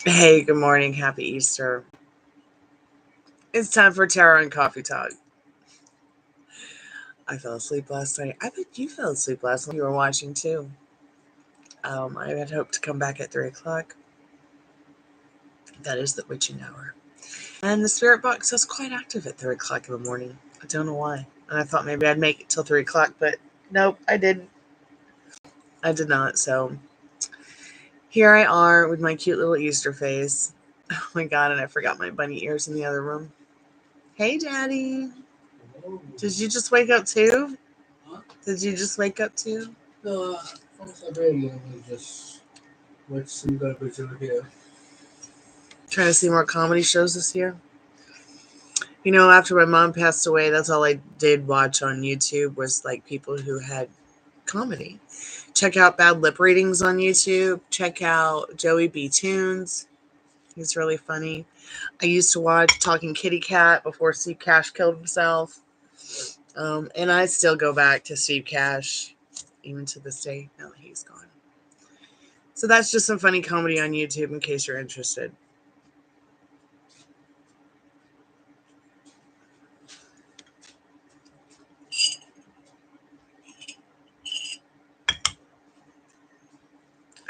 Hey, good morning. Happy Easter. It's time for Tarot and Coffee Talk. I fell asleep last night. I bet you fell asleep last night. You were watching too. I had hoped to come back at 3 o'clock. That is the witching hour. And the spirit box is quite active at 3 o'clock in the morning. I don't know why. And I thought maybe I'd make it till 3 o'clock, but nope, I didn't. I did not. So here I are with my cute little Easter face. Oh my God, and I forgot my bunny ears in the other room. Hey, Daddy. Did you just wake up too? Huh? Did you just wake up too? No, I was already and we just watched some garbage over here. Trying to see more comedy shows this year. You know, after my mom passed away, that's all I did watch on YouTube was like people who had comedy. Check out Bad Lip Readings on YouTube. Check out Joey B. Tunes. He's really funny. I used to watch Talking Kitty Cat before Steve Cash killed himself. And I still go back to Steve Cash, even to this day, now that he's gone. So that's just some funny comedy on YouTube in case you're interested.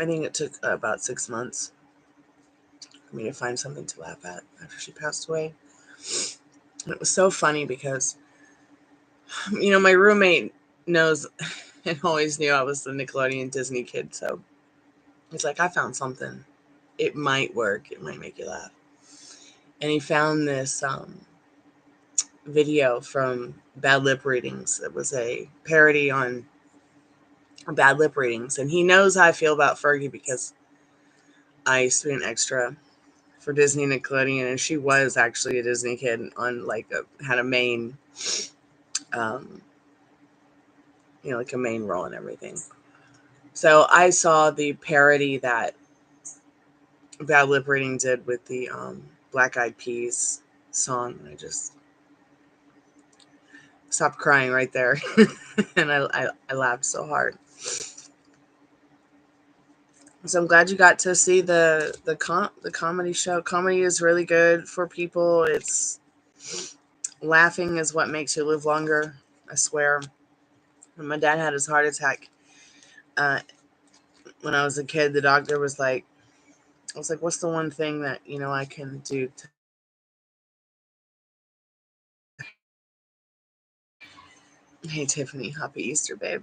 I think it took about 6 months for me to find something to laugh at after she passed away. And it was so funny because, you know, my roommate knows and always knew I was the Nickelodeon Disney kid. So he's like, I found something. It might work. It might make you laugh. And he found this video from Bad Lip Readings. It was a parody on Bad Lip Readings. And he knows how I feel about Fergie because I used to be an extra for Disney and Nickelodeon, and she was actually a Disney kid on had a main, like a main role and everything. So I saw the parody that Bad Lip Reading did with the Black Eyed Peas song, and I just stopped crying right there, and I laughed so hard. So I'm glad you got to see the comedy show. Comedy is really good for people. It's laughing is what makes you live longer. I swear. When my dad had his heart attack, when I was a kid, the doctor was like, I was like, what's the one thing that I can do to Hey Tiffany, happy Easter, babe.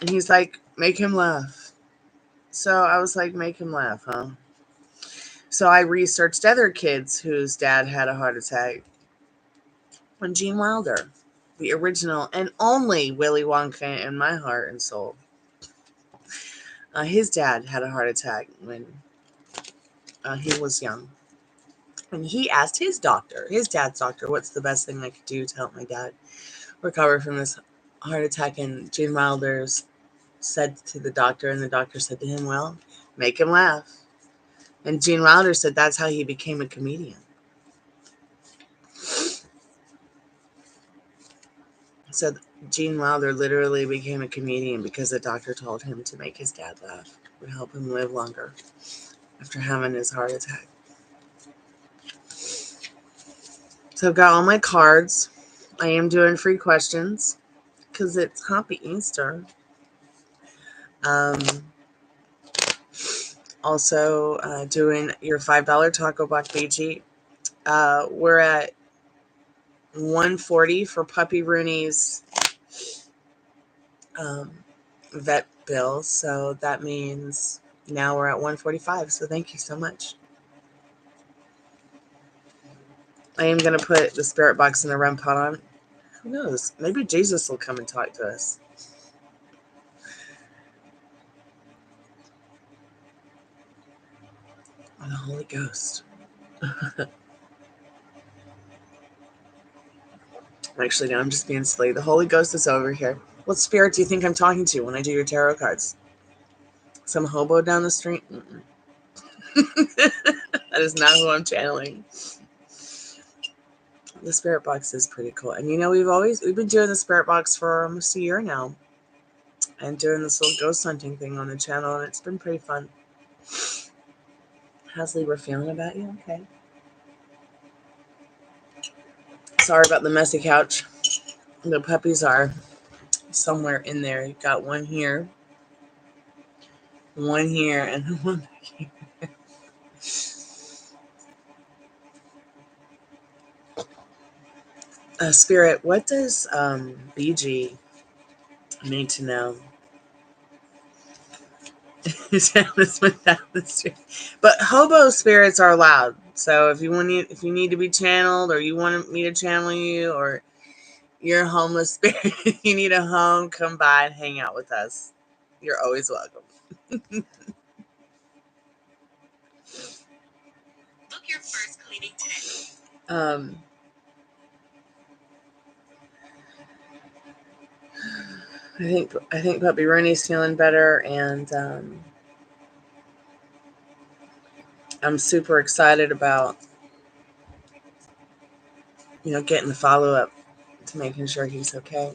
And he's like, make him laugh. So I was like, make him laugh, huh? So I researched other kids whose dad had a heart attack. And Gene Wilder, the original and only Willy Wonka in my heart and soul. His dad had a heart attack when he was young. And he asked his dad's doctor, what's the best thing I could do to help my dad recover from this heart attack? And Gene Wilder said to the doctor, and the doctor said to him, well, make him laugh. And Gene Wilder said that's how he became a comedian. So Gene Wilder literally became a comedian because the doctor told him to make his dad laugh. It would help him live longer after having his heart attack. So I've got all my cards. I am doing free questions because it's Happy Easter. Also doing your $5 Taco Box BG. We're at $140 for Puppy Rooney's vet bill. So that means now we're at $145. So thank you so much. I am going to put the spirit box in the REMpod on. Who knows? Maybe Jesus will come and talk to us. Or the Holy Ghost. Actually, no, I'm just being silly. The Holy Ghost is over here. What spirit do you think I'm talking to when I do your tarot cards? Some hobo down the street? That is not who I'm channeling. The spirit box is pretty cool. And we've been doing the spirit box for almost a year now. And doing this little ghost hunting thing on the channel, and it's been pretty fun. How's Libra feeling about you? Okay. Sorry about the messy couch. The puppies are somewhere in there. You've got one here, and one here. Spirit, what does BG need to know? But hobo spirits are allowed. So if you need to be channeled, or you want me to channel you, or you're a homeless spirit, you need a home, come by and hang out with us. You're always welcome. Book your first cleaning today. I think Puppy Rooney's feeling better, and I'm super excited about getting the follow up to making sure he's okay.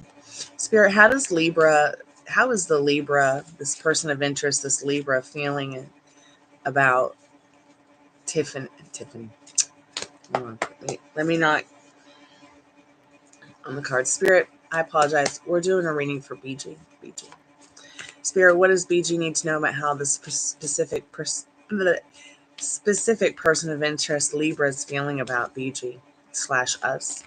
Spirit, how is the Libra, this person of interest, this Libra, feeling about Tiffany? Let me not on the card. Spirit, I apologize. We're doing a reading for BG. Spirit, what does BG need to know about how this specific person of interest, Libra, is feeling about BG / us?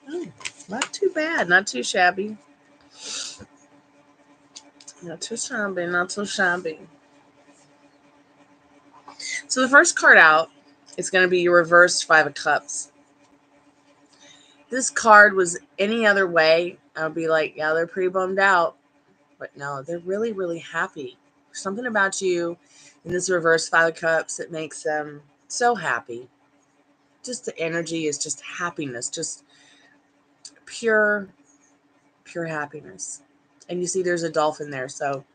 Oh, not too bad. Not too shabby. Not too shabby. So the first card out is going to be your reversed 5 of Cups. This card was any other way, I would be like, yeah, they're pretty bummed out. But no, they're really, really happy. Something about you in this reverse 5 of Cups that makes them so happy. Just the energy is just happiness, just pure happiness. And you see there's a dolphin there, so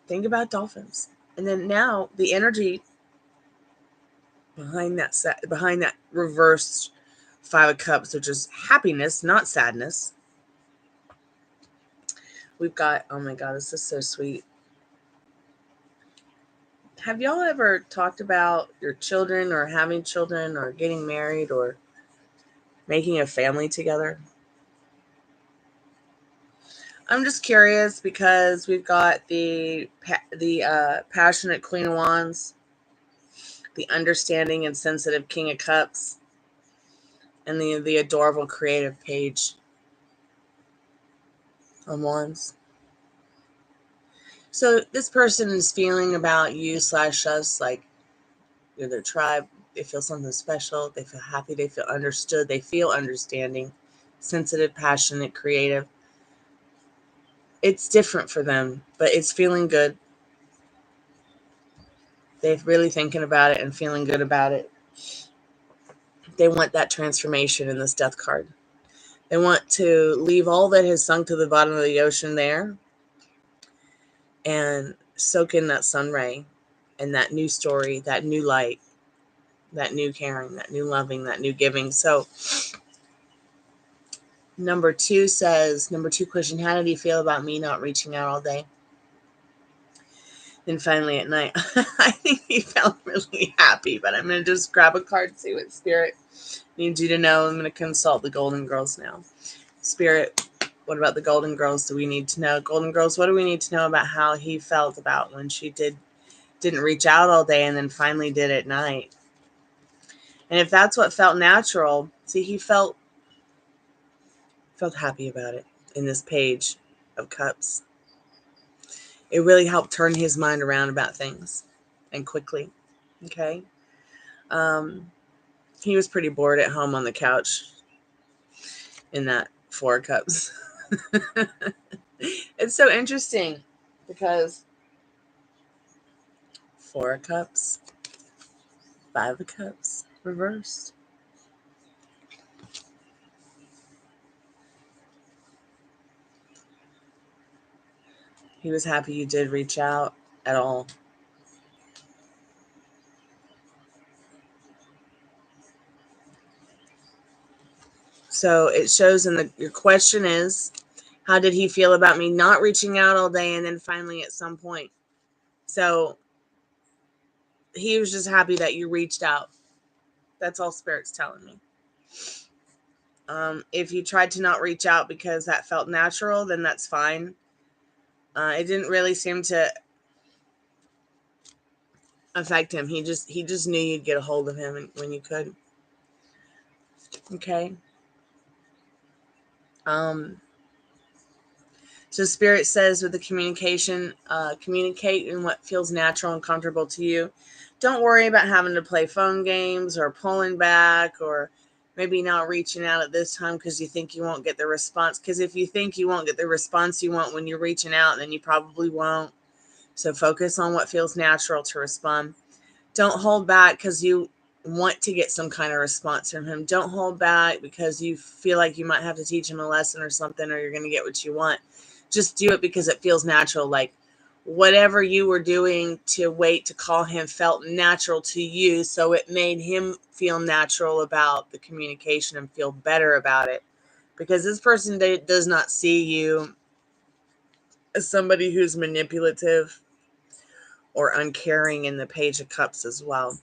think about dolphins. And then now the energy behind that reversed 5 of Cups, which is happiness, not sadness. We've got, oh my God, this is so sweet. Have y'all ever talked about your children, or having children, or getting married, or making a family together? I'm just curious because we've got the passionate Queen of Wands, the understanding and sensitive King of Cups, and the adorable creative Page of Wands. So this person is feeling about you / us like you're their tribe. They feel something special. They feel happy. They feel understood. They feel understanding, sensitive, passionate, creative. It's different for them, but it's feeling good. They're really thinking about it and feeling good about it. They want that transformation in this Death card. They want to leave all that has sunk to the bottom of the ocean there and soak in that sun ray and that new story, that new light, that new caring, that new loving, that new giving. So number 2 question, how did he feel about me not reaching out all day? Then finally at night, I think he felt really happy, but I'm going to just grab a card and see what Spirit needs you to know. I'm going to consult the Golden Girls now. Spirit, what about the Golden Girls do we need to know? Golden Girls, what do we need to know about how he felt about when she didn't reach out all day and then finally did at night? And if that's what felt natural, see, he felt happy about it in this Page of Cups. It really helped turn his mind around about things, and quickly. Okay. He was pretty bored at home on the couch in that 4 of Cups. It's so interesting because 4 of Cups, 5 of Cups, reversed. He was happy you did reach out at all. So it shows your question is, How did he feel about me not reaching out all day and then finally at some point? So he was just happy that you reached out. That's all Spirit's telling me. If you tried to not reach out because that felt natural, then that's fine. It didn't really seem to affect him. He just knew you'd get a hold of him when you could. Okay. So Spirit says with the communication, communicate in what feels natural and comfortable to you. Don't worry about having to play phone games or pulling back or maybe not reaching out at this time because you think you won't get the response. Because if you think you won't get the response you want when you're reaching out, then you probably won't. So focus on what feels natural to respond. Don't hold back because you want to get some kind of response from him. Don't hold back because you feel like you might have to teach him a lesson or something, or you're going to get what you want. Just do it because it feels natural. Like whatever you were doing to wait to call him felt natural to you. So it made him feel natural about the communication and feel better about it. Because this person does not see you as somebody who's manipulative or uncaring in the Page of Cups as well.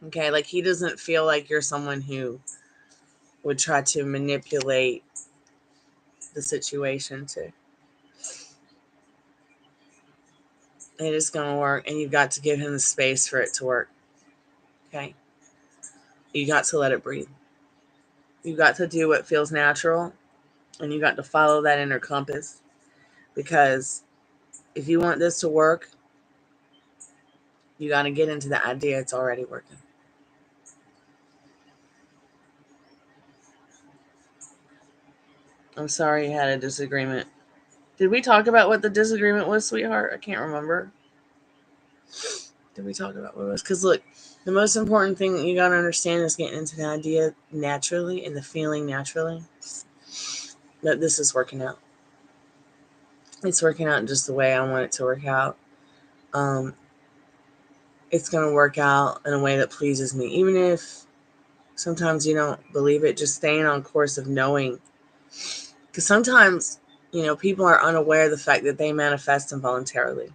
Okay, like he doesn't feel like you're someone who would try to manipulate the situation to. It is going to work, and you've got to give him the space for it to work. Okay? You got to let it breathe. You got to do what feels natural, and you got to follow that inner compass. Because if you want this to work, you got to get into the idea it's already working. I'm sorry you had a disagreement. Did we talk about what the disagreement was, sweetheart? I can't remember. Did we talk about what it was? Because look, the most important thing you got to understand is getting into the idea naturally and the feeling naturally that this is working out. It's working out just the way I want it to work out. It's going to work out in a way that pleases me. Even if sometimes you don't believe it, just staying on course of knowing. Because sometimes, people are unaware of the fact that they manifest involuntarily.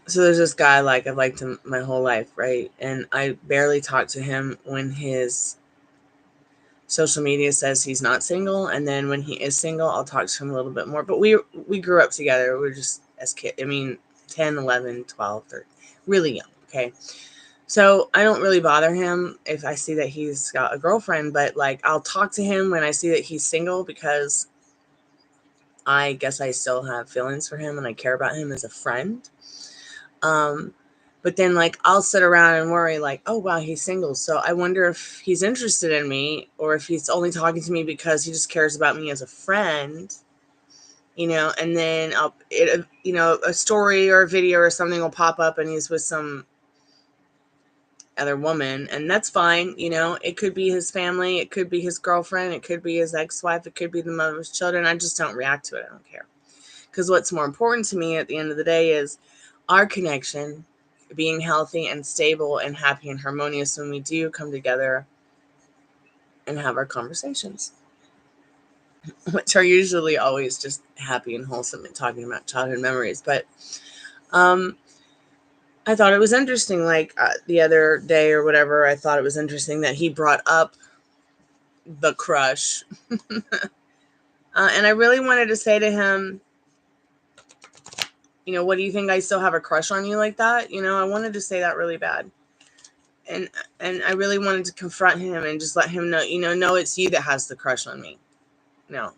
So there's this guy I've liked him my whole life, right? And I barely talk to him when his social media says he's not single, and then when he is single, I'll talk to him a little bit more. But we grew up together. We were just as kids. 10, 11, 12, 13, really young, okay? So I don't really bother him if I see that he's got a girlfriend, but I'll talk to him when I see that he's single because I guess I still have feelings for him and I care about him as a friend. But then I'll sit around and worry oh wow, he's single, so I wonder if he's interested in me or if he's only talking to me because he just cares about me as a friend, and then a story or a video or something will pop up and he's with some other woman, and that's fine. It could be his family, it could be his girlfriend, it could be his ex-wife, it could be the mother of his children. I just don't react to it. I don't care, because what's more important to me at the end of the day is our connection being healthy and stable and happy and harmonious when we do come together and have our conversations, which are usually always just happy and wholesome and talking about childhood memories. But I thought it was interesting, the other day or whatever, I thought it was interesting that he brought up the crush. And I really wanted to say to him, what do you think, I still have a crush on you like that? I wanted to say that really bad. And I really wanted to confront him and just let him know, no, it's you that has the crush on me. No.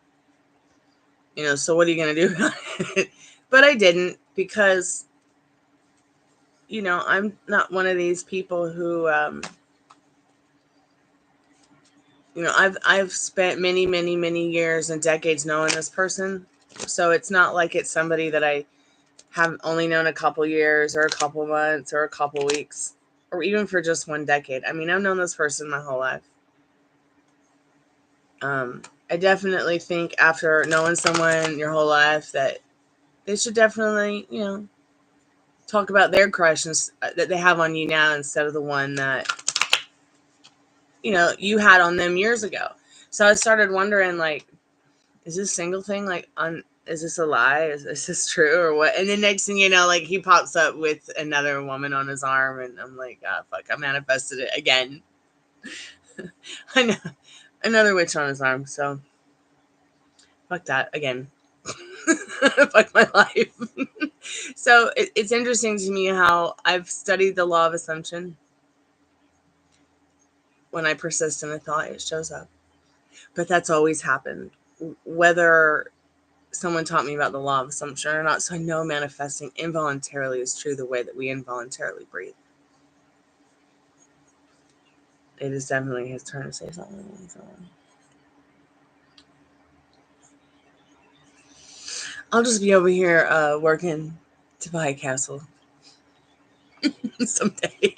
So what are you going to do about it? But I didn't, because, I'm not one of these people who, I've spent many, many, many years and decades knowing this person. So it's not like it's somebody that I have only known a couple years or a couple months or a couple weeks or even for just 1 decade. I've known this person my whole life. I definitely think after knowing someone your whole life that they should definitely, talk about their crushes that they have on you now instead of the one that you know, you had on them years ago. So I started wondering, like, is this single thing, like, is this a lie? Is this true or what? And the next thing you know, like, he pops up with another woman on his arm, and I'm like, ah, fuck, I manifested it again. I know, another witch on his arm. So fuck that again. Fuck my life. So it's interesting to me how I've studied the law of assumption. When I persist in a thought, it shows up. But that's always happened, whether someone taught me about the law of assumption or not. So I know manifesting involuntarily is true the way that we involuntarily breathe. It is definitely his turn to say something. I'll just be over here working to buy a castle someday.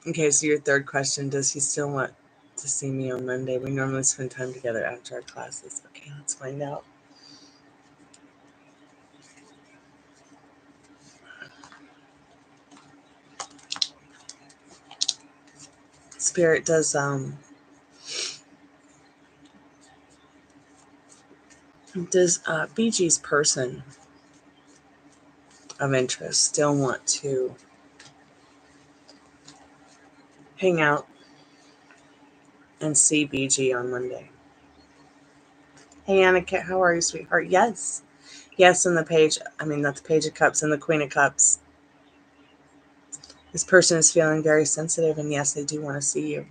Okay, so your third question, does he still want to see me on Monday? We normally spend time together after our classes. Okay, let's find out. Spirit, does BG's person of interest still want to hang out and see BG on Monday? Hey, Annika, how are you, sweetheart? Yes. Yes, in the page, I mean, not the Page of Cups, and the Queen of Cups. This person is feeling very sensitive, and yes, they do want to see you.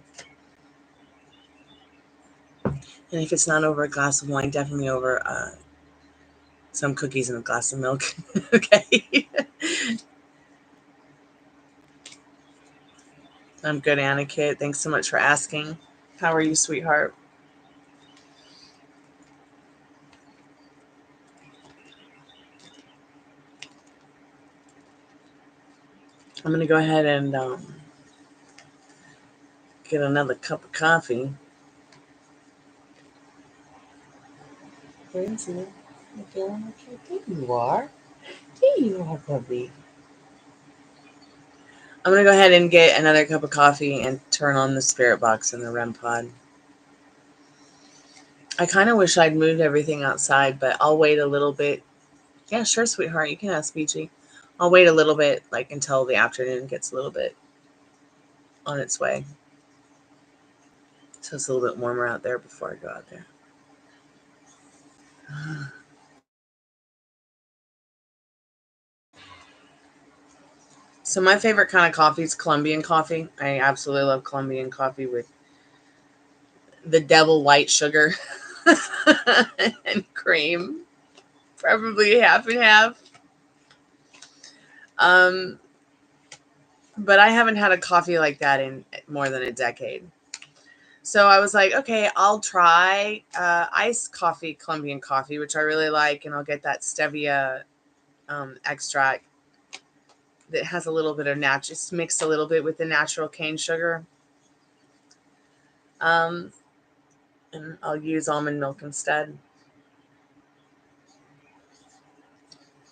And if it's not over a glass of wine, definitely over some cookies and a glass of milk. Okay. I'm good, Annika. Thanks so much for asking. How are you, sweetheart? I'm going to go ahead and get another cup of coffee. Where is it? Okay, there you are. There you are, puppy. I'm going to go ahead and get another cup of coffee and turn on the Spiritbox and the REMpod. I kind of wish I'd moved everything outside, but I'll wait a little bit. Yeah, sure, sweetheart. You can ask BG. I'll wait a little bit, like until the afternoon gets a little bit on its way. So it's a little bit warmer out there before I go out there. So my favorite kind of coffee is Colombian coffee. I absolutely love Colombian coffee with the devil white sugar and cream, preferably half and half. But I haven't had a coffee like that in more than a decade. So I was like, okay, I'll try iced coffee, Colombian coffee, which I really like, and I'll get that stevia extract that has a little bit of natural, it's mixed a little bit with the natural cane sugar. And I'll use almond milk instead.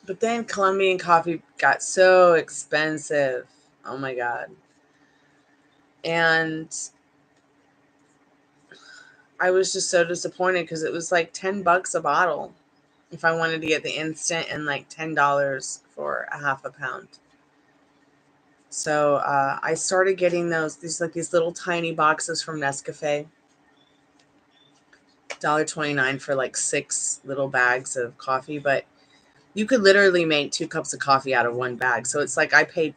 But then Colombian coffee got so expensive. Oh my God. And I was just so disappointed because it was like $10 a bottle if I wanted to get the instant, and like $10 for a half a pound. So I started getting these little tiny boxes from Nescafe. $1.29 for like 6 little bags of coffee, but you could literally make 2 cups of coffee out of one bag. So it's like I pay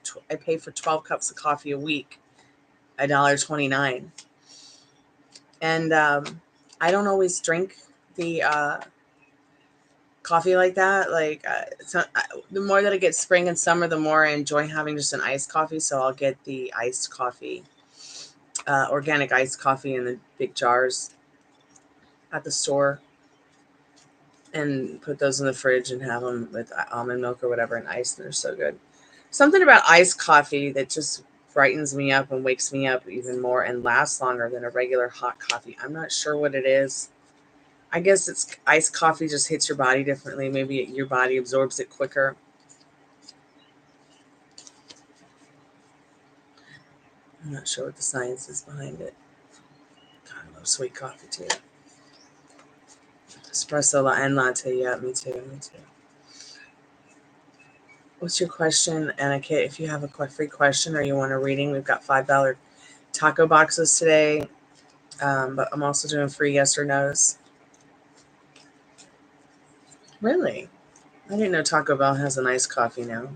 for 12 cups of coffee a week, $1.29. And I don't always drink the coffee like that. Like the more that it gets spring and summer, the more I enjoy having just an iced coffee. So I'll get the iced coffee, organic iced coffee in the big jars at the store, and put those in the fridge and have them with almond milk or whatever and ice. And they're so good. Something about iced coffee that just brightens me up and wakes me up even more and lasts longer than a regular hot coffee. I'm not sure what it is. I guess it's iced coffee just hits your body differently. Maybe your body absorbs it quicker. I'm not sure what the science is behind it. God, I love sweet coffee too. Espresso and latte, yeah, me too. What's your question, Etiquette? If you have a free question or you want a reading, we've got $5 taco boxes today. But I'm also doing free yes or no's. Really? I didn't know Taco Bell has a nice coffee now.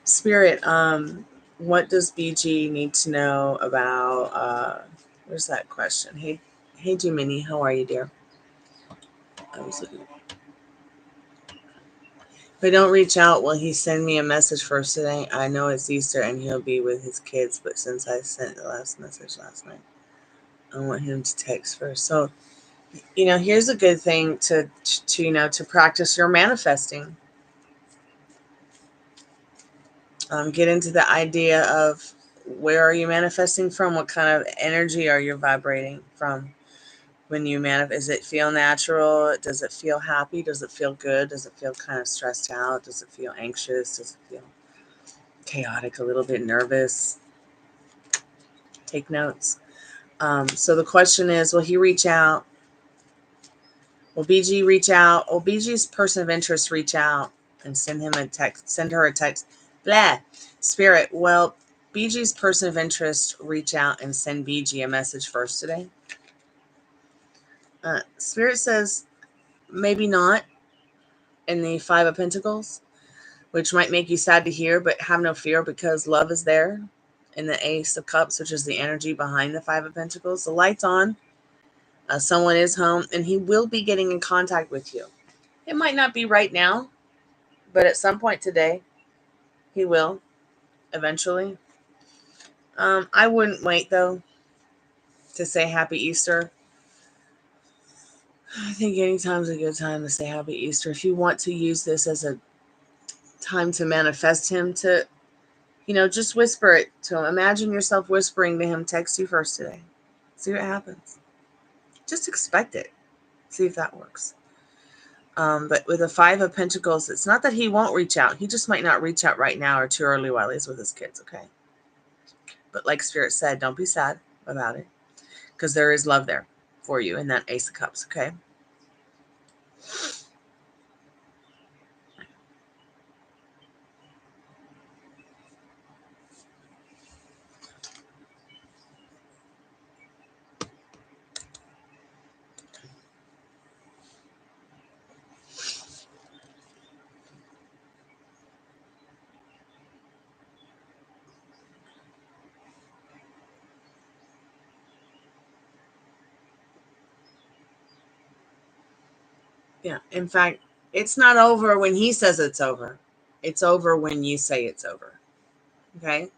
Spirit, what does BG need to know about, where's that question? Hey, Jiminy, how are you, dear? I was looking. If I don't reach out, will he send me a message first today? I know it's Easter and he'll be with his kids, but since I sent the last message last night, I want him to text first. So, here's a good thing to practice your manifesting. Get into the idea of where are you manifesting from? What kind of energy are you vibrating from when you manifest? Does it feel natural? Does it feel happy? Does it feel good? Does it feel kind of stressed out? Does it feel anxious? Does it feel chaotic, a little bit nervous? Take notes. So the question is, will he reach out? Will BG reach out? Will BG's person of interest reach out and send him a text? Send her a text. Blah. Spirit, will BG's person of interest reach out and send BG a message first today? Spirit says maybe not in the Five of Pentacles, which might make you sad to hear, but have no fear because love is there. In the Ace of Cups, which is the energy behind the Five of Pentacles, the light's on. Someone is home, and he will be getting in contact with you. It might not be right now, but at some point today, he will. Eventually. I wouldn't wait, though, to say Happy Easter. I think anytime's a good time to say Happy Easter. If you want to use this as a time to manifest him, to, just whisper it to him. Imagine yourself whispering to him, text you first today. See what happens. Just expect it. See if that works. But with the Five of Pentacles, it's not that he won't reach out. He just might not reach out right now or too early while he's with his kids, okay? But like Spirit said, don't be sad about it because there is love there for you in that Ace of Cups, okay? Yeah. In fact, it's not over when he says it's over. It's over when you say it's over. Okay?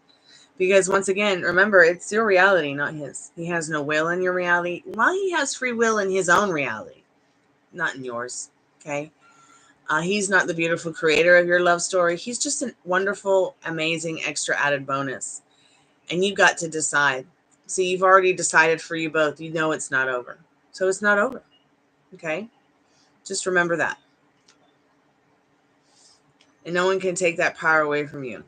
Because once again, remember, it's your reality, not his. He has no will in your reality. While he has free will in his own reality, not in yours. Okay? He's not the beautiful creator of your love story. He's just a wonderful, amazing, extra added bonus. And you got to decide. See, you've already decided for you both. You know it's not over. So it's not over. Okay? Just remember that. And no one can take that power away from you.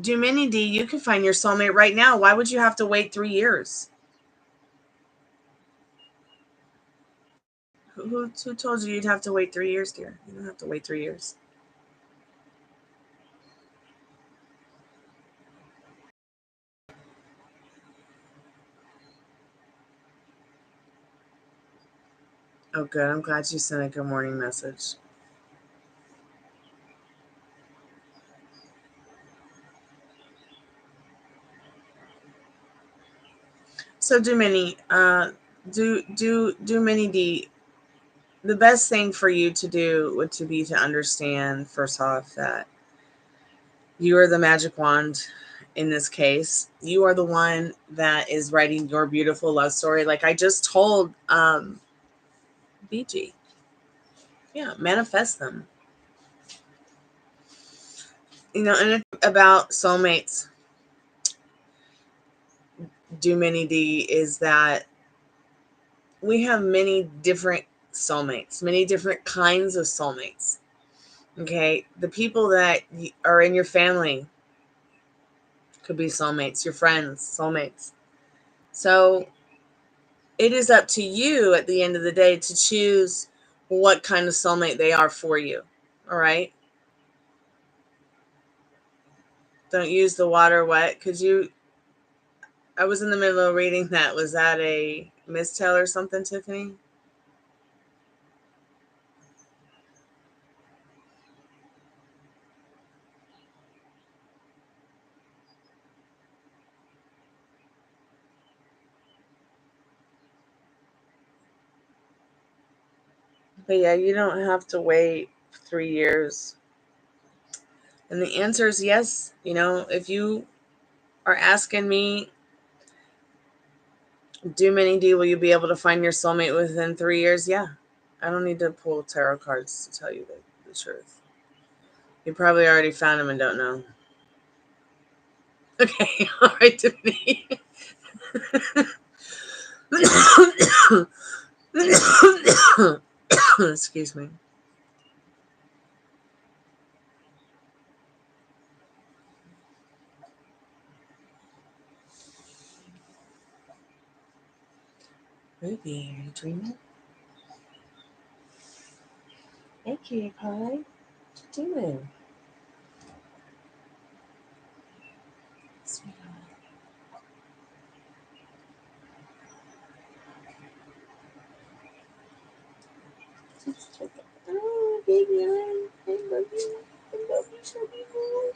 Dumini D, you can find your soulmate right now. Why would you have to wait 3 years? Who told you you'd have to wait 3 years, dear? You don't have to wait 3 years. Oh, good. I'm glad you sent a good morning message. So, Dumini D, the best thing for you to do would to be to understand, first off, that you are the magic wand in this case. You are the one that is writing your beautiful love story. Like I just told BG. Yeah, manifest them. And about soulmates, Dumini D, is that we have many different soulmates, many different kinds of soulmates. Okay, the people that are in your family could be soulmates, your friends, soulmates. So it is up to you at the end of the day to choose what kind of soulmate they are for you. All right? Don't use the water wet. I was in the middle of reading that. Was that a mistell or something, Tiffany? But yeah, you don't have to wait 3 years. And the answer is yes. If you are asking me, do many D, will you be able to find your soulmate within 3 years? Yeah. I don't need to pull tarot cards to tell you the truth. You probably already found them and don't know. Okay, all right, Tiffany. Excuse me. Ruby, are you dreaming? Hey, cutie pie. What you doing? Sweetheart. Oh, baby, I love you. I love you, chubby boy.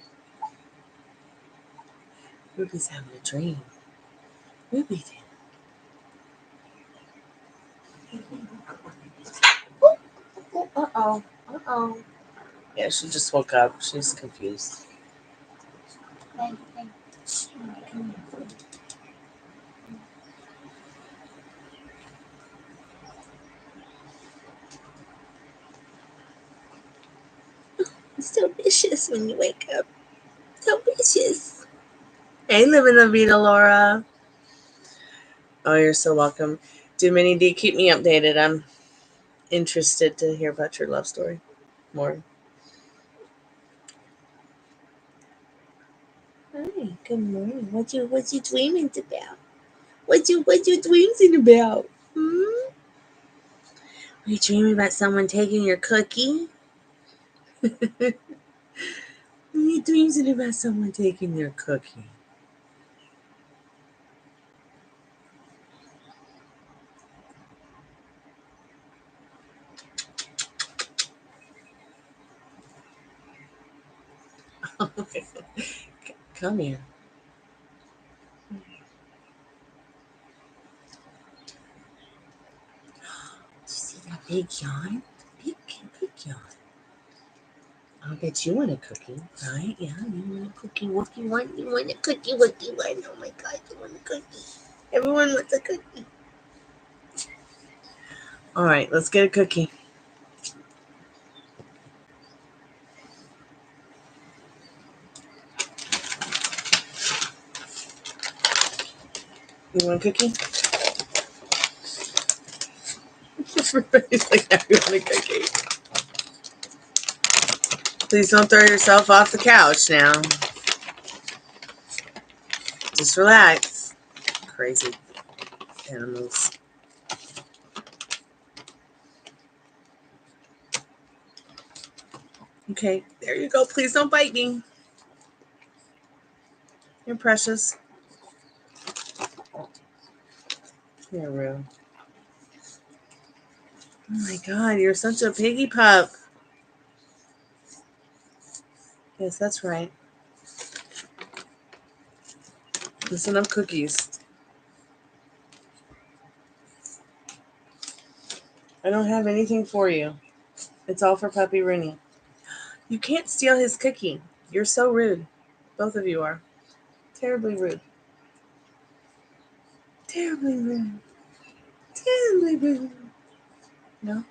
Ruby's having a dream. Ruby did. Uh-oh. Uh-oh. Yeah, she just woke up. She's confused. It's so vicious when you wake up. So vicious. Hey, living the Vita, Laura. Oh, you're so welcome. Do Mini D, keep me updated. I'm interested to hear about your love story more. Hi, good morning. What you dreaming about? What you dreaming about? Hmm? Are you dreaming about someone taking your cookie? Are you dreaming about someone taking your cookie? Come here. Did you see that big yawn? Big yawn. I'll bet you want a cookie, right? Yeah, you want a cookie. What do you want? You want a cookie? What do you want? Oh my God, you want a cookie. Everyone wants a cookie. All right, let's get a cookie. You want a cookie? Everybody's like, I want a cookie. Please don't throw yourself off the couch now. Just relax. Crazy animals. Okay, there you go. Please don't bite me. You're precious. You're real. Oh my God, you're such a piggy pup. Yes, that's right. Listen up, cookies. I don't have anything for you. It's all for Puppy Rooney. You can't steal his cookie. You're so rude. Both of you are. Terribly rude. Terribly rude. Terribly rude. No.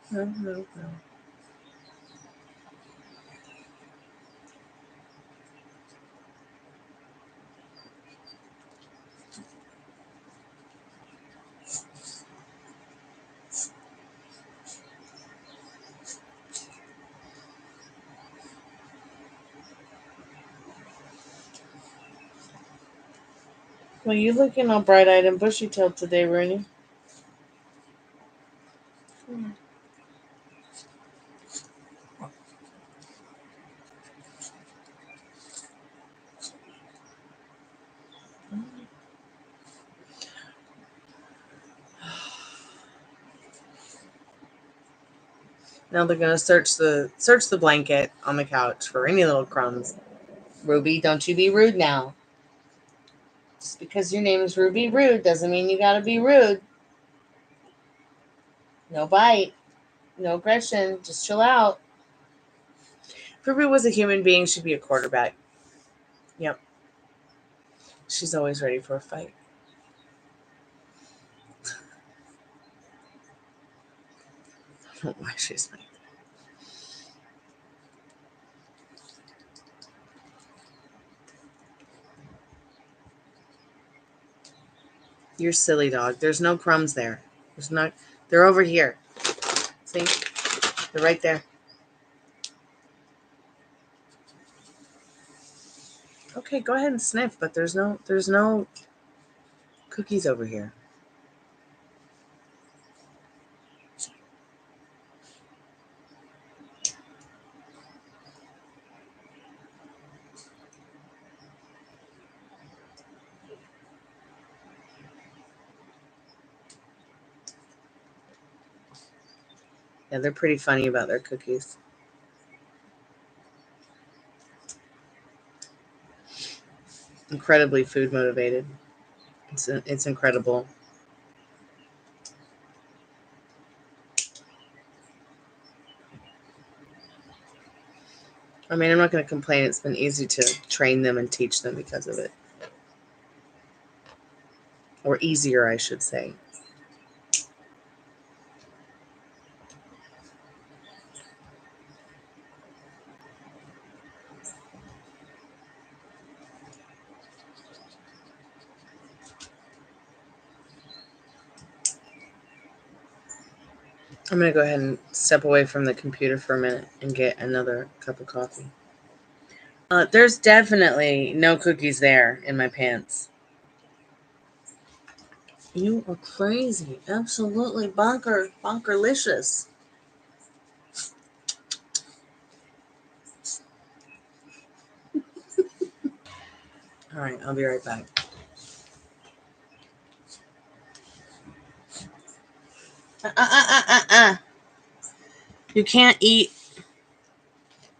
Well, you looking all bright-eyed and bushy-tailed today, Rooney. Now they're gonna search the blanket on the couch for any little crumbs. Ruby, don't you be rude now. Just because your name is Ruby Rude doesn't mean you gotta be rude. No bite. No aggression. Just chill out. If Ruby was a human being, she'd be a quarterback. Yep. She's always ready for a fight. I don't know why she's like that. You're silly, dog. There's no crumbs there. There's not. They're over here. See? They're right there. Okay, go ahead and sniff, but there's no cookies over here. Yeah, they're pretty funny about their cookies. Incredibly food motivated. It's incredible. I mean, I'm not going to complain. It's been easy to train them and teach them because of it. Or easier, I should say. I'm going to go ahead and step away from the computer for a minute and get another cup of coffee. There's definitely no cookies there in my pants. You are crazy. Absolutely bonkerlicious. All right, I'll be right back. You can't eat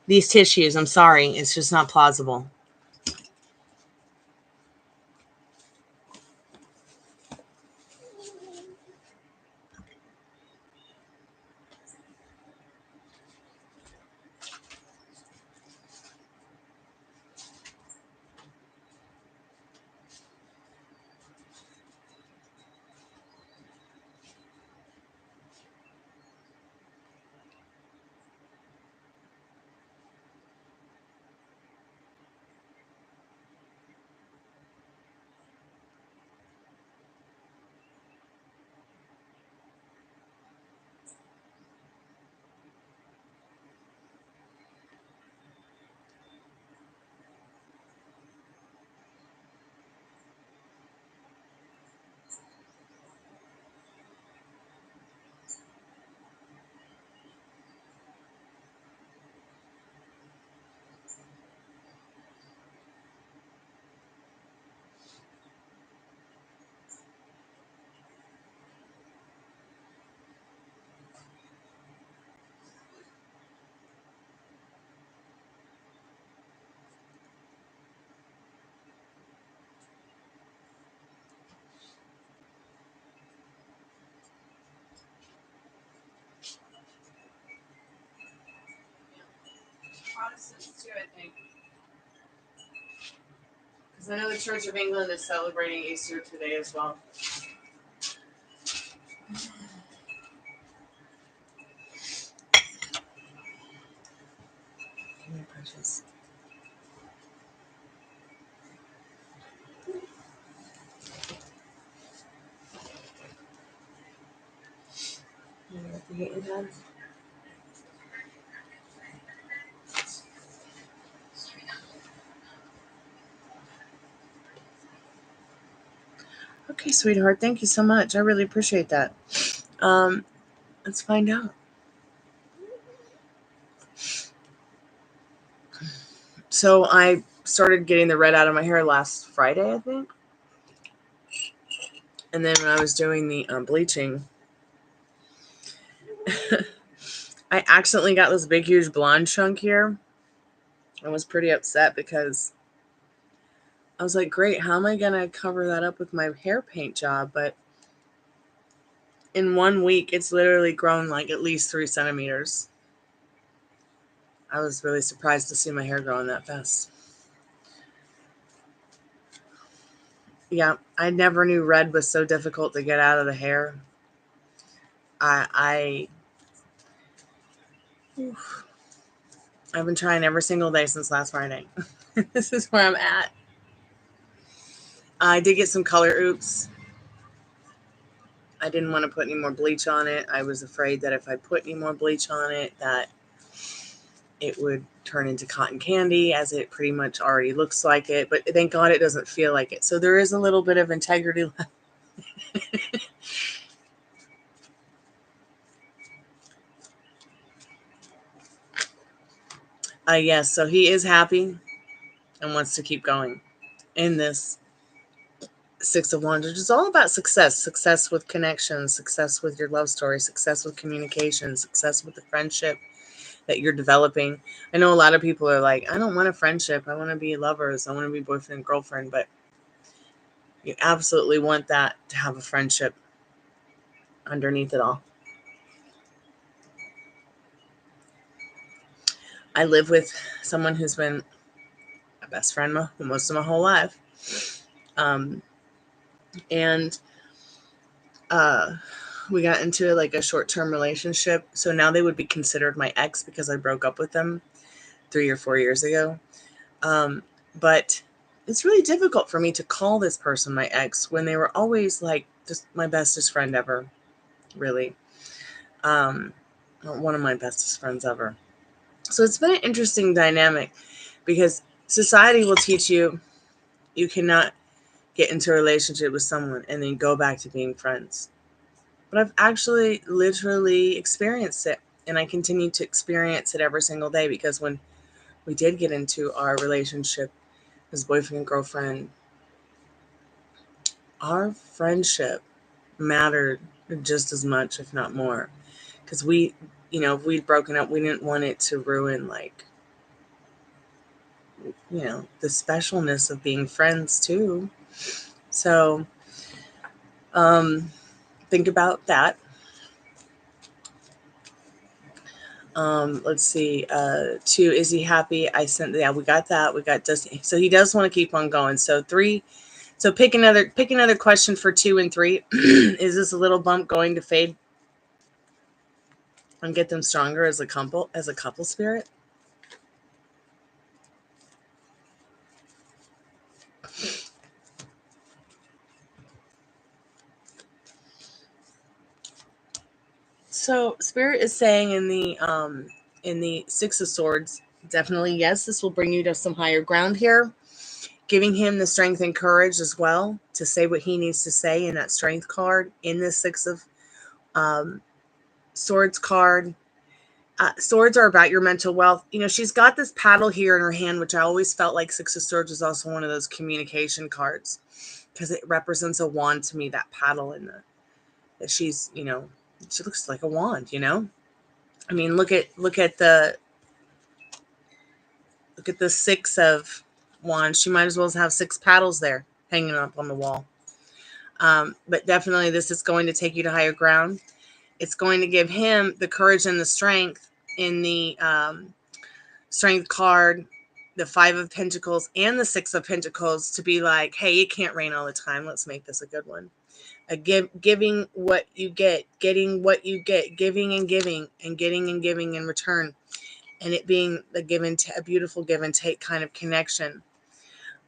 these tissues. I'm sorry. It's just not plausible. Protestants too, I think. Because I know the Church of England is celebrating Easter today as well. Come here, precious. You want the heating pad? Okay, sweetheart. Thank you so much. I really appreciate that. Let's find out. So I started getting the red out of my hair last Friday, I think. And then when I was doing the bleaching, I accidentally got this big, huge blonde chunk here. I was pretty upset because I was like, great, how am I going to cover that up with my hair paint job? But in 1 week, it's literally grown like at least 3 centimeters. I was really surprised to see my hair growing that fast. Yeah, I never knew red was so difficult to get out of the hair. I've been trying every single day since last Friday. This is where I'm at. I did get some color oops. I didn't want to put any more bleach on it. I was afraid that if I put any more bleach on it, that it would turn into cotton candy, as it pretty much already looks like it. But thank God it doesn't feel like it. So there is a little bit of integrity left. Yes, so he is happy and wants to keep going in this 6 of Wands, which is all about success with connections, success with your love story, success with communication, success with the friendship that you're developing. I know a lot of people are like, I don't want a friendship. I want to be lovers. I want to be boyfriend and girlfriend. But you absolutely want that to have a friendship underneath it all. I live with someone who's been a best friend most of my whole life. And we got into like a short-term relationship. So now they would be considered my ex because I broke up with them 3 or 4 years ago. But it's really difficult for me to call this person my ex when they were always like just my bestest friend ever, really. One of my bestest friends ever. So it's been an interesting dynamic because society will teach you cannot get into a relationship with someone and then go back to being friends. But I've actually literally experienced it, and I continue to experience it every single day, because when we did get into our relationship as boyfriend and girlfriend, our friendship mattered just as much, if not more, because we, if we'd broken up, we didn't want it to ruin, like, the specialness of being friends too. So, think about that. Let's see. 2, is he happy? We got that. We got this. So he does want to keep on going. So 3. So pick another question for 2 and 3. Is this a little bump going to fade and get them stronger as a couple spirit? So Spirit is saying in the 6 of Swords, definitely yes, this will bring you to some higher ground here, giving him the strength and courage as well to say what he needs to say in that strength card in the 6 of Swords card. Swords are about your mental wealth. She's got this paddle here in her hand, which I always felt like 6 of Swords was also one of those communication cards, because it represents a wand to me, that paddle in that she's, she looks like a wand, I mean, look at the 6 of Wands. She might as well have 6 paddles there hanging up on the wall. But definitely this is going to take you to higher ground. It's going to give him the courage and the strength in the strength card, the 5 of Pentacles and the 6 of Pentacles, to be like, hey, it can't rain all the time. Let's make this a good one. Giving what you get, getting what you get, giving and giving, and getting and giving in return, and it being a beautiful give and take kind of connection.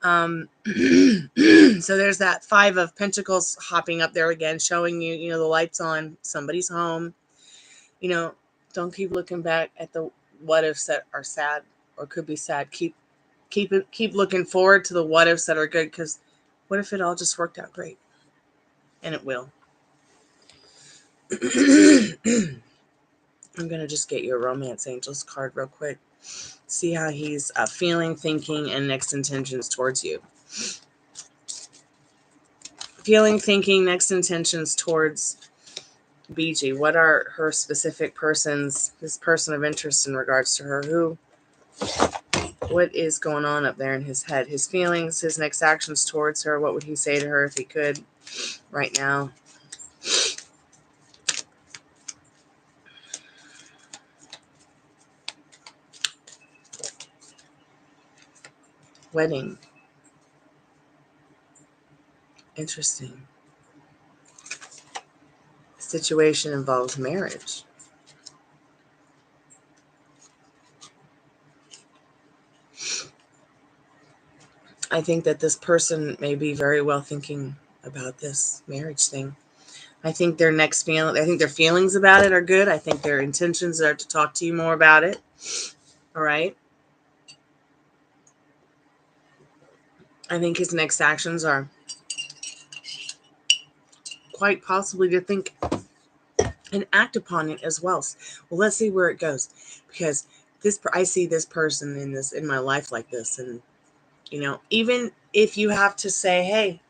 So there's that 5 of Pentacles hopping up there again, showing you, the light's on, somebody's home. Don't keep looking back at the what ifs that are sad or could be sad. Keep looking forward to the what ifs that are good, because what if it all just worked out great? And it will. I'm going to just get you a Romance Angels card real quick. See how he's feeling, thinking, and next intentions towards you. Feeling, thinking, next intentions towards BG. What are her specific his person of interest in regards to her? What is going on up there in his head? His feelings, his next actions towards her. What would he say to her if he could right now? Wedding. Interesting. Situation involves marriage. I think that this person may be very well thinking about this marriage thing. I think their feelings about it are good. I think their intentions are to talk to you more about it. All right. I think his next actions are quite possibly to think and act upon it as well. Well, let's see where it goes, because I see this person in my life like this, and even if you have to say, hey,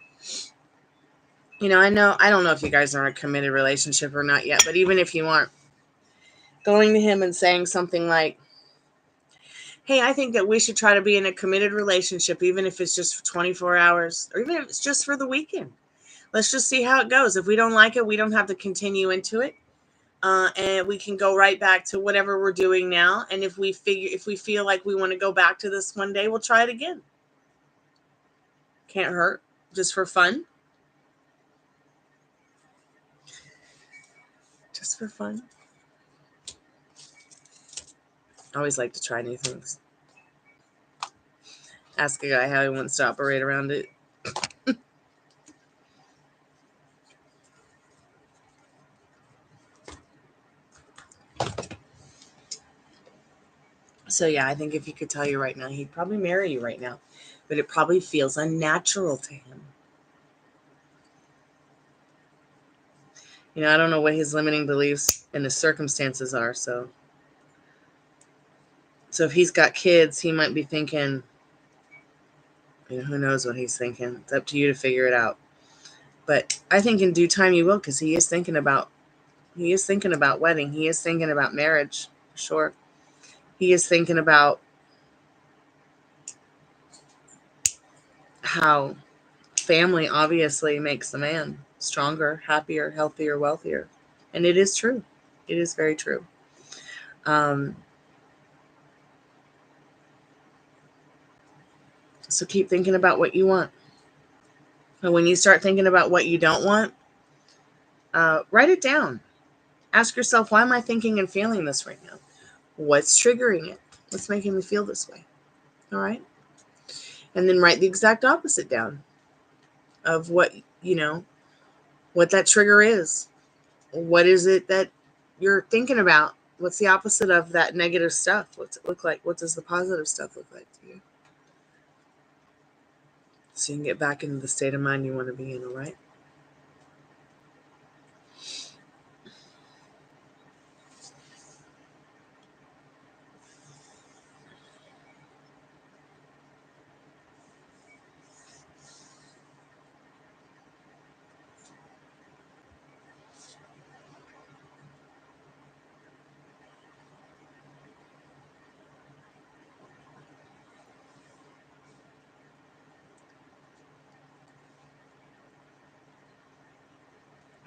I don't know if you guys are in a committed relationship or not yet, but even if you aren't, going to him and saying something like, hey, I think that we should try to be in a committed relationship, even if it's just for 24 hours, or even if it's just for the weekend. Let's just see how it goes. If we don't like it, we don't have to continue into it. And we can go right back to whatever we're doing now. And if we feel like we want to go back to this one day, we'll try it again. Can't hurt. Just for fun. Just for fun. I always like to try new things. Ask a guy how he wants to operate around it. So yeah, I think if he could tell you right now, he'd probably marry you right now. But it probably feels unnatural to him. I don't know what his limiting beliefs and his circumstances are. So if he's got kids, he might be thinking, who knows what he's thinking. It's up to you to figure it out. But I think in due time you will, because he is thinking about wedding. He is thinking about marriage, for sure. He is thinking about how family obviously makes a man stronger, happier, healthier, wealthier. And it is true. It is very true. So keep thinking about what you want. And when you start thinking about what you don't want, write it down. Ask yourself, why am I thinking and feeling this right now? What's triggering it? What's making me feel this way? All right. And then write the exact opposite down of what that trigger is. What is it that you're thinking about? What's the opposite of that negative stuff? What's it look like? What does the positive stuff look like to you? So you can get back into the state of mind you want to be in, all right?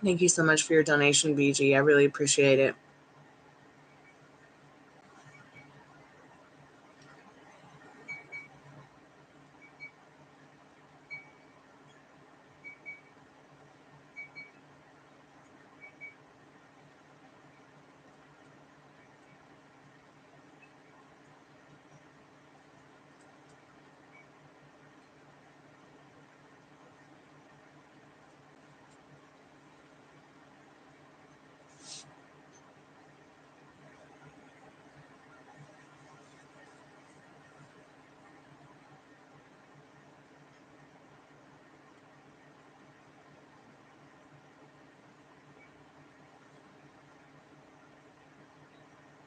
Thank you so much for your donation, BG. I really appreciate it.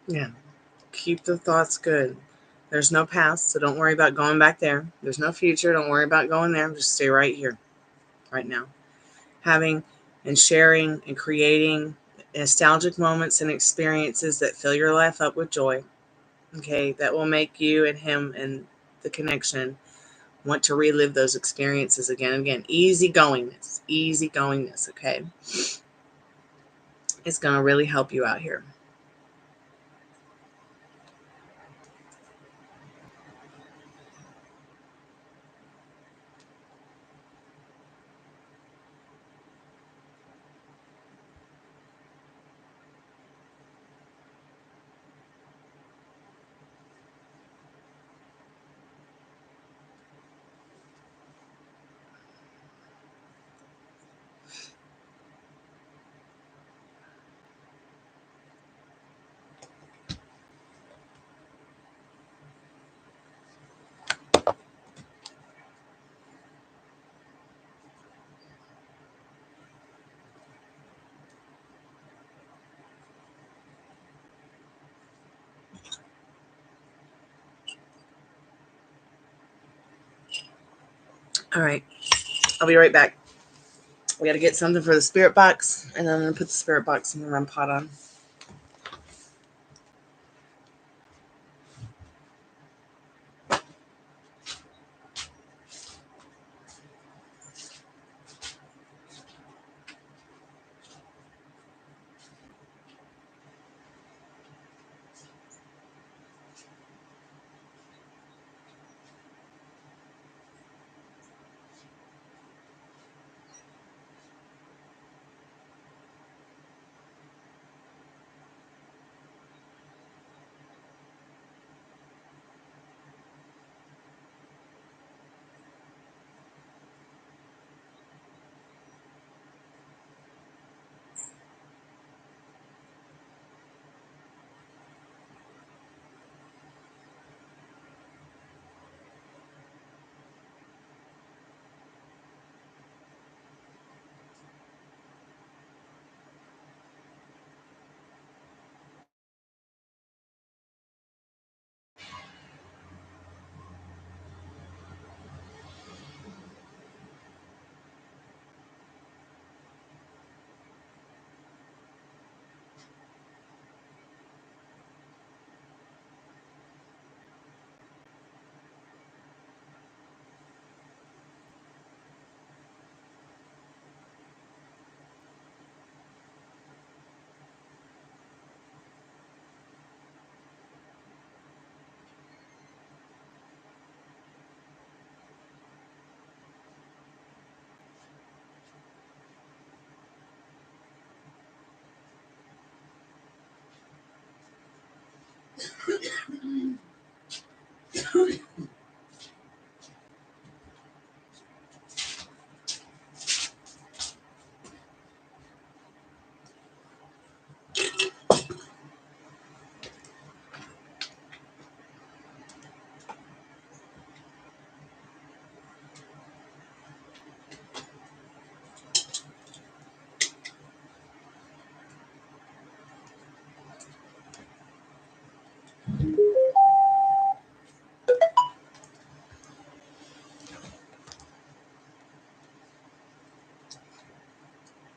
Yeah. Keep the thoughts good. There's no past, so don't worry about going back there. There's no future. Don't worry about going there. Just stay right here, right now. Having and sharing and creating nostalgic moments and experiences that fill your life up with joy. Okay, that will make you and him and the connection want to relive those experiences again and again. Easygoingness, okay? It's going to really help you out here. All right, I'll be right back. We got to get something for the spirit box, and then I'm going to put the spirit box in the REMpod on.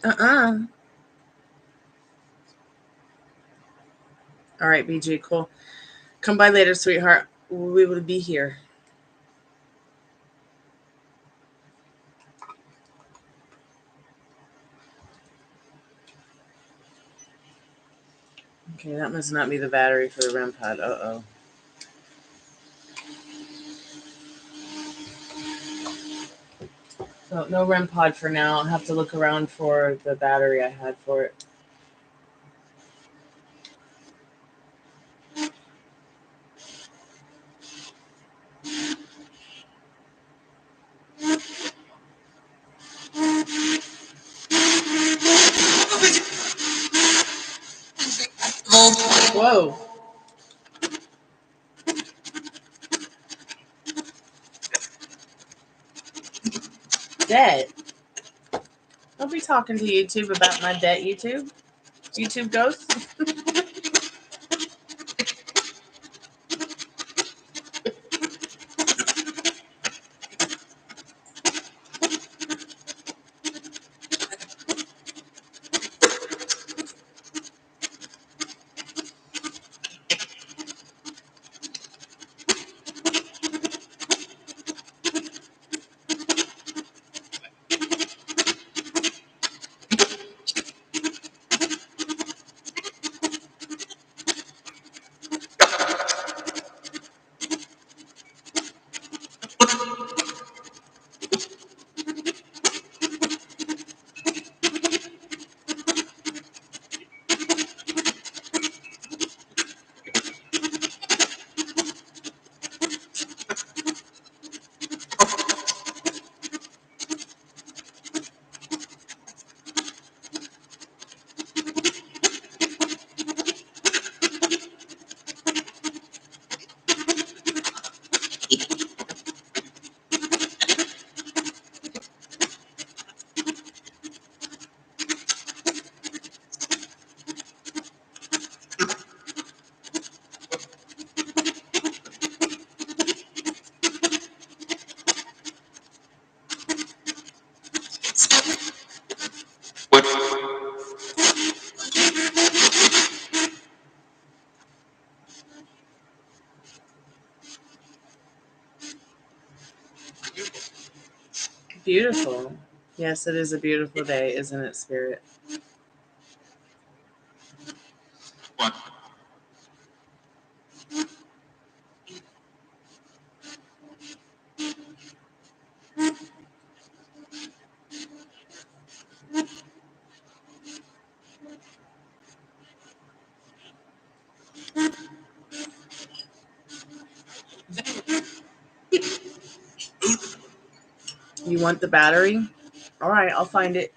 Uh-uh. All right, BG, cool. Come by later, sweetheart. We will be here. Okay, that must not be the battery for the REMpod. Uh-oh. So no REMpod for now. I'll have to look around for the battery I had for it. Whoa. Dead. Don't be talking to YouTube about my debt, YouTube. YouTube ghost. Beautiful. Yes, it is a beautiful day, isn't it, Spirit? You want the battery? All right, I'll find it.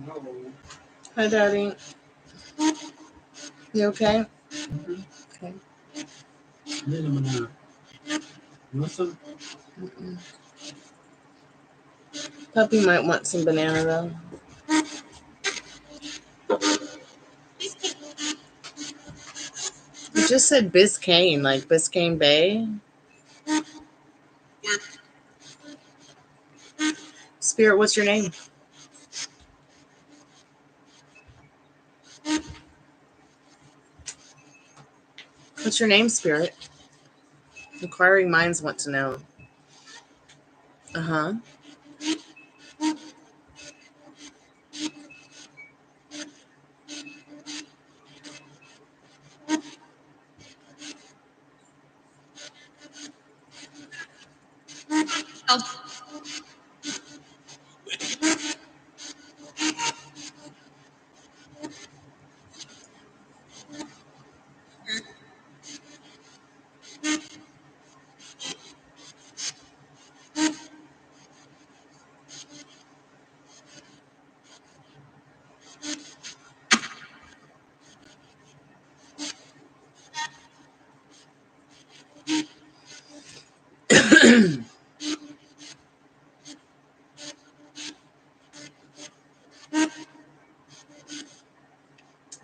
No. Hi, Daddy. You okay? Mm-hmm. Okay. Hindi naman na. Nasa? Mm-mm. Puppy might want some banana, though. It just said Biscayne, like Biscayne Bay. Spirit, what's your name? What's your name, Spirit? Inquiring minds want to know. Uh-huh.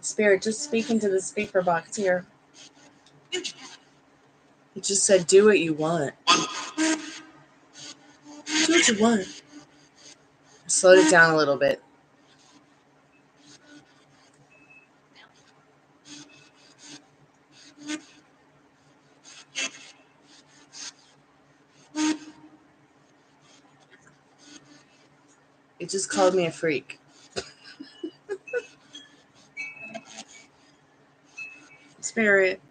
Spirit, just speak into the speaker box here. It just said, do what you want. Do what you want. Slowed it down a little bit. It just called me a freak. Spirit,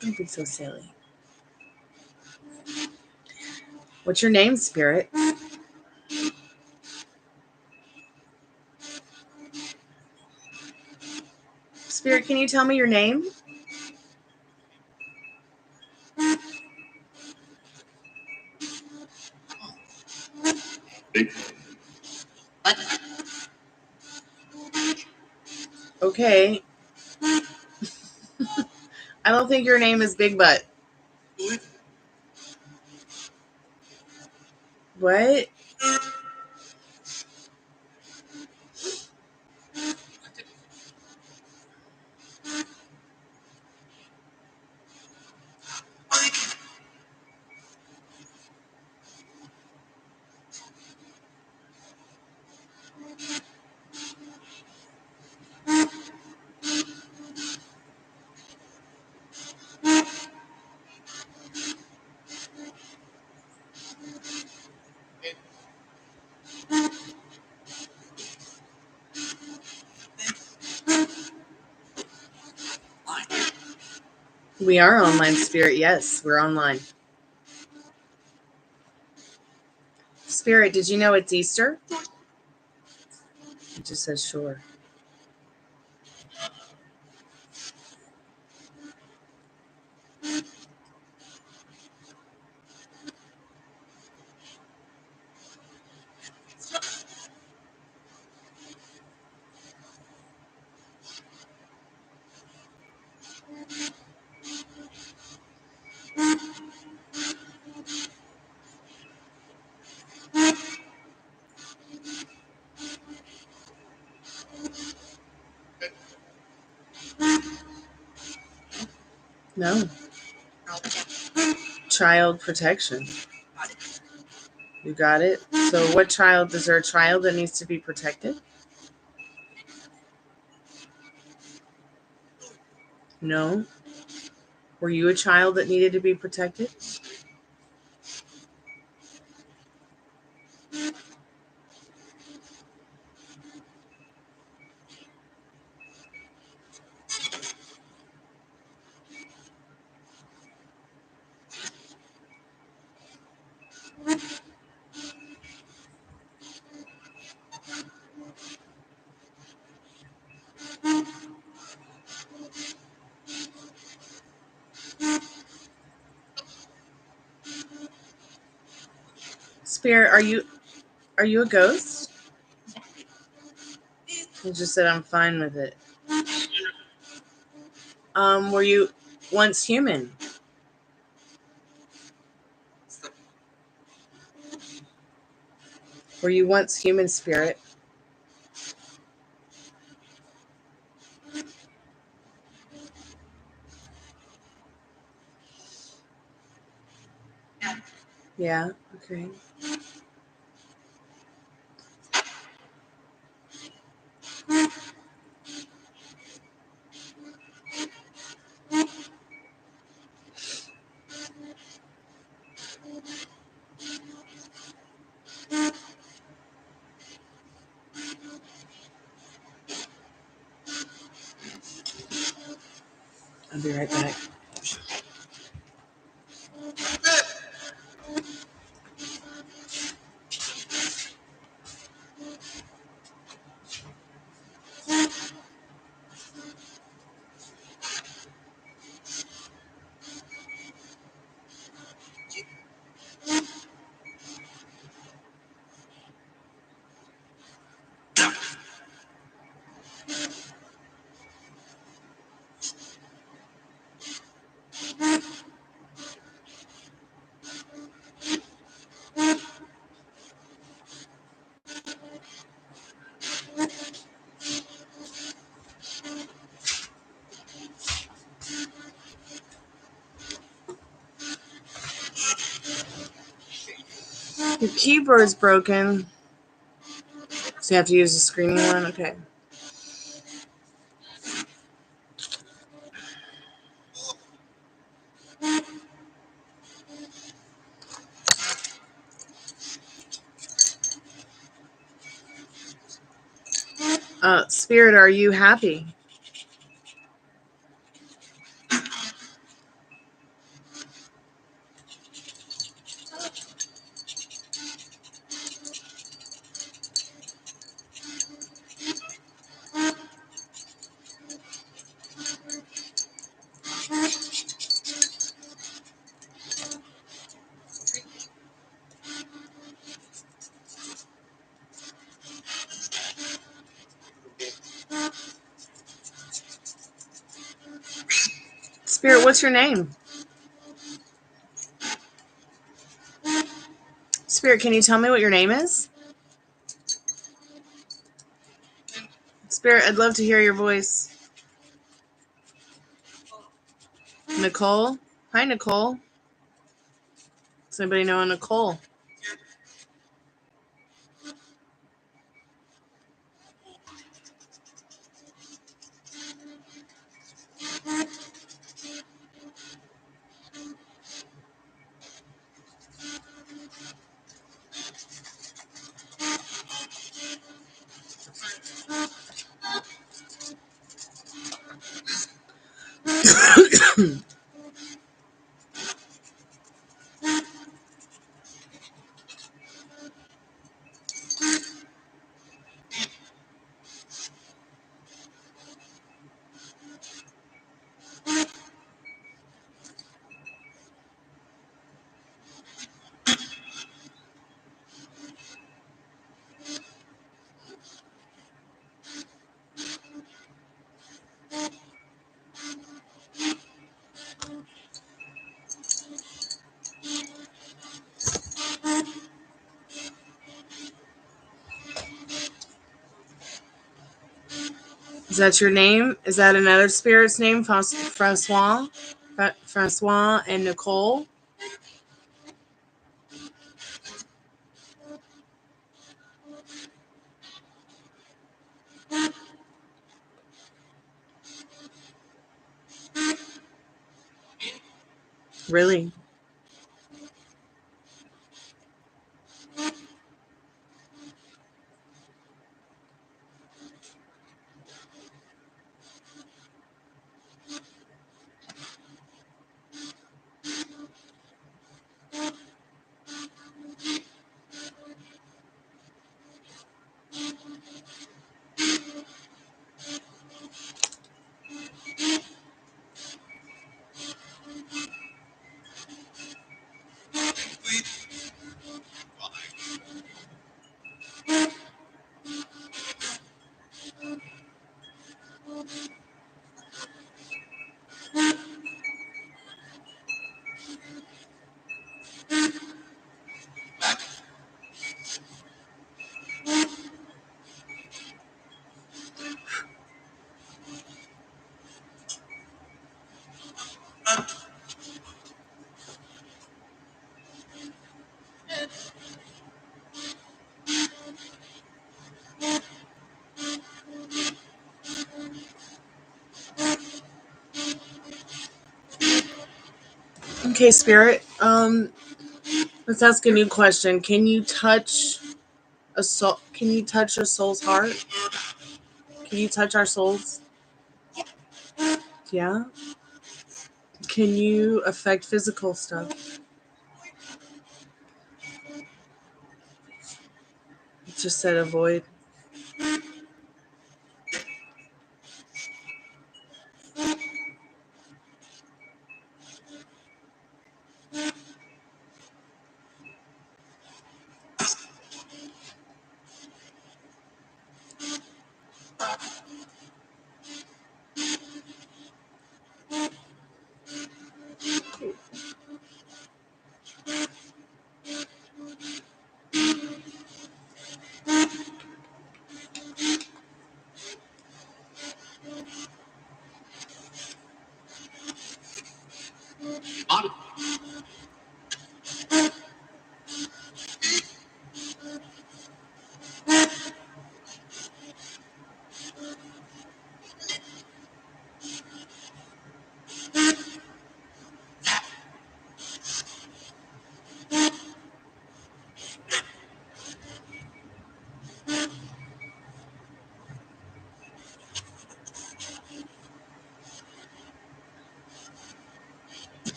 don't be so silly. What's your name, Spirit? Spirit, can you tell me your name? Okay. I don't think your name is Big Butt. What? We are online, Spirit. Yes, we're online. Spirit, did you know it's Easter? It just says sure. No. Child protection. You got it? So what child? Is there a child that needs to be protected? No. Were you a child that needed to be protected? Spirit, are you a ghost? You just said I'm fine with it. Were you once human? Were you once human, Spirit? Yeah, okay. I'll be right back. Your keyboard's broken. So you have to use the screening one? Okay. Spirit, are you happy? Spirit, what's your name? Spirit, can you tell me what your name is? Spirit, I'd love to hear your voice. Nicole? Hi, Nicole. Does anybody know a Nicole? Is that your name? Is that another spirit's name? Francois? Francois and Nicole? Really? Okay, Spirit. Let's ask a new question. Can you touch a soul? Can you touch a soul's heart? Can you touch our souls? Yeah. Can you affect physical stuff? It just said avoid.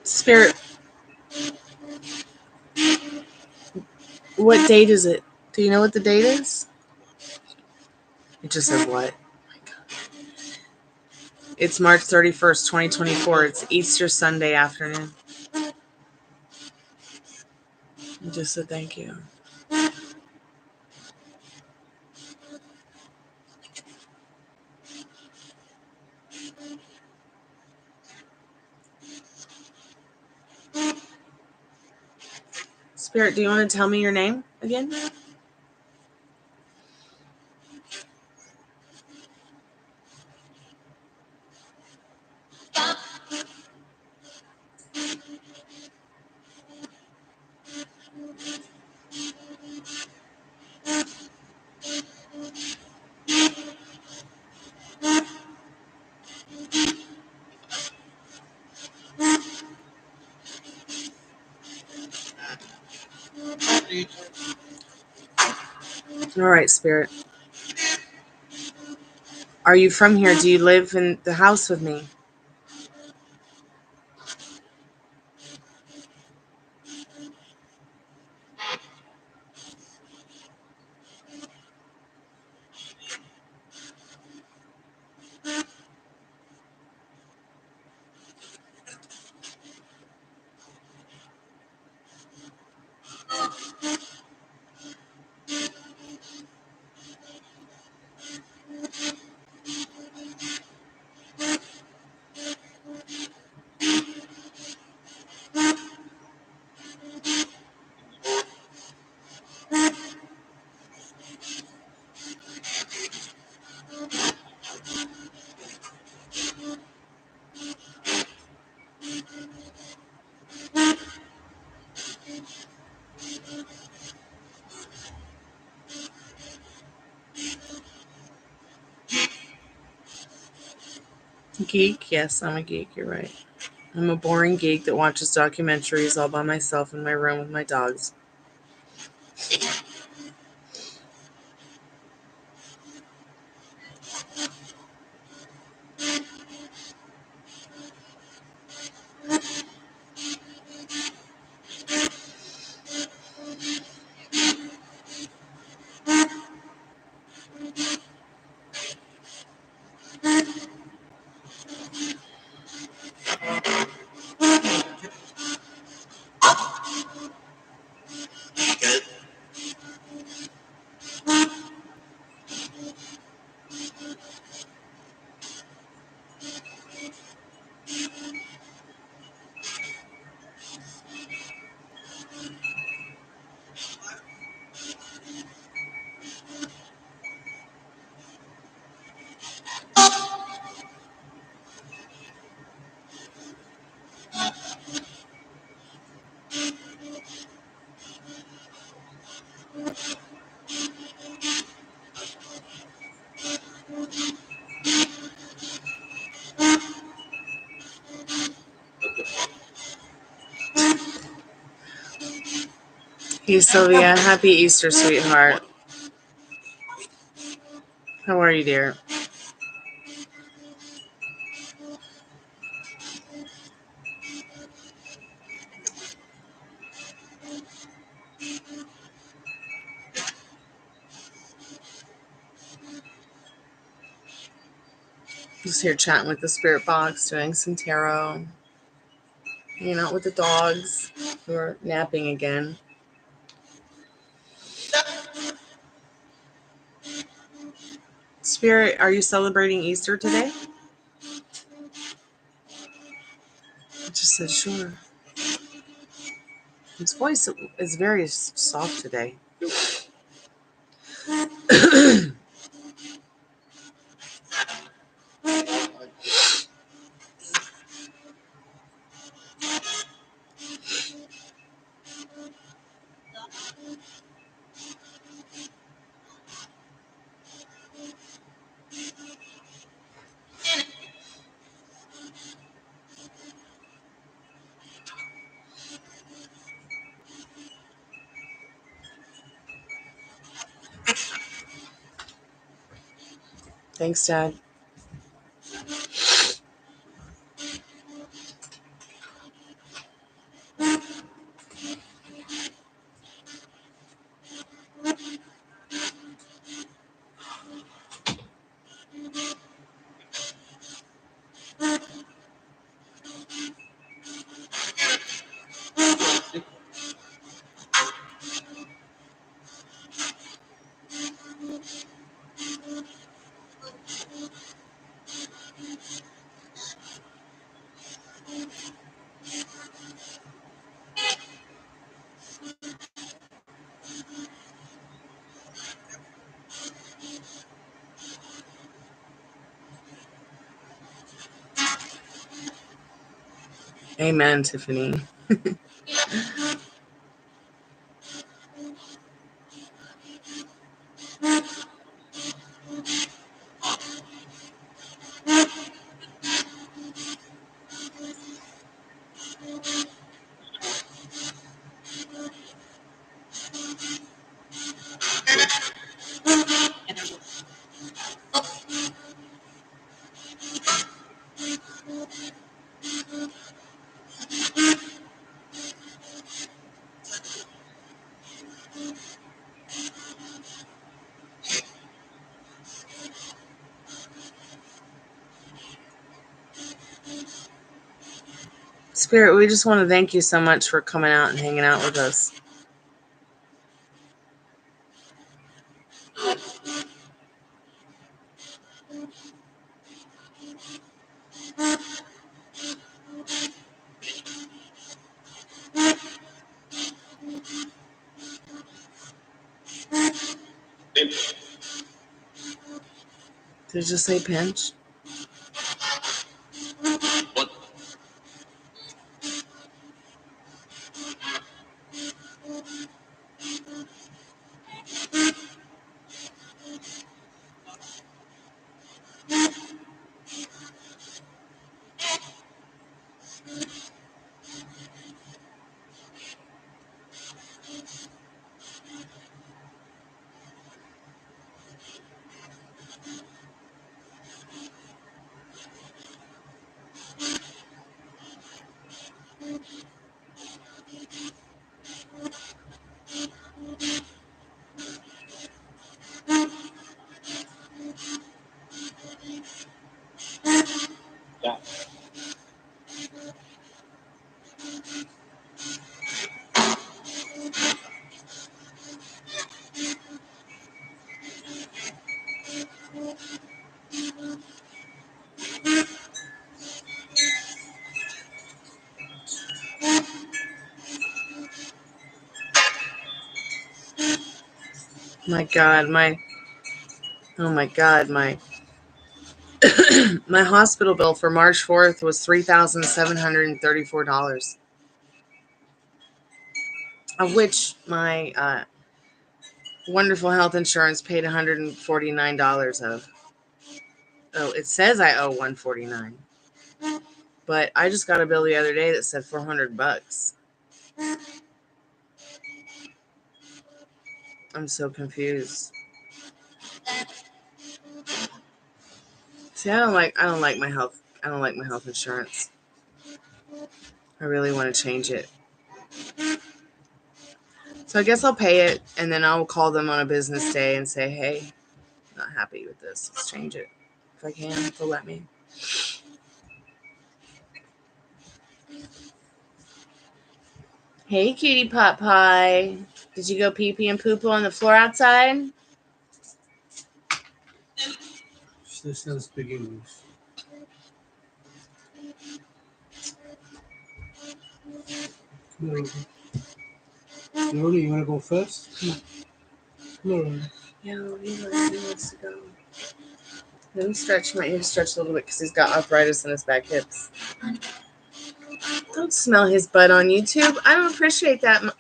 Spirit, what date is it? Do you know what the date is? It just said what? It's March 31st, 2024. It's Easter Sunday afternoon. It just said thank you. Spirit, do you want to tell me your name again? All right, Spirit. Are you from here? Do you live in the house with me? Geek? Yes, I'm a geek. You're right. I'm a boring geek that watches documentaries all by myself in my room with my dogs. Hey, Sylvia. Happy Easter, sweetheart. How are you, dear? Just here chatting with the Spiritbox, doing some tarot, hanging out with the dogs who are napping again. Spirit, are you celebrating Easter today? I just said sure. His voice is very soft today. Thanks, Dad. Amen, Tiffany. Spirit, we just want to thank you so much for coming out and hanging out with us. Did you say pinch? My God, oh my God, my hospital bill for March 4th was $3,734, of which my wonderful health insurance paid $149 of. Oh, it says I owe $149, but I just got a bill the other day that said $400. I'm so confused. See, I don't like my health. I don't like my health insurance. I really want to change it. So I guess I'll pay it, and then I'll call them on a business day and say, hey, not happy with this. Let's change it. If I can, if they'll let me. Hey, cutie pot pie. Did you go pee-pee and poo-poo on the floor outside? She doesn't speak English. Lori, you want to go first? Lori. Yeah, he wants to go. Let me stretch. Might need to stretch a little bit because he's got arthritis in his back hips. Don't smell his butt on YouTube. I don't appreciate that. I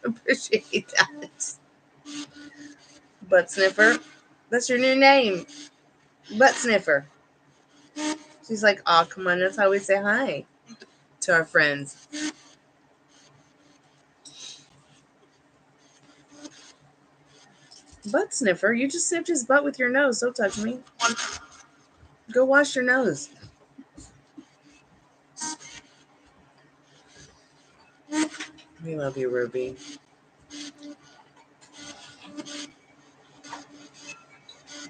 don't appreciate that. Butt sniffer. That's your new name. Butt sniffer. She's like, oh, come on. That's how we say hi to our friends. Butt sniffer? You just sniffed his butt with your nose. Don't touch me. Go wash your nose. We love you, Ruby.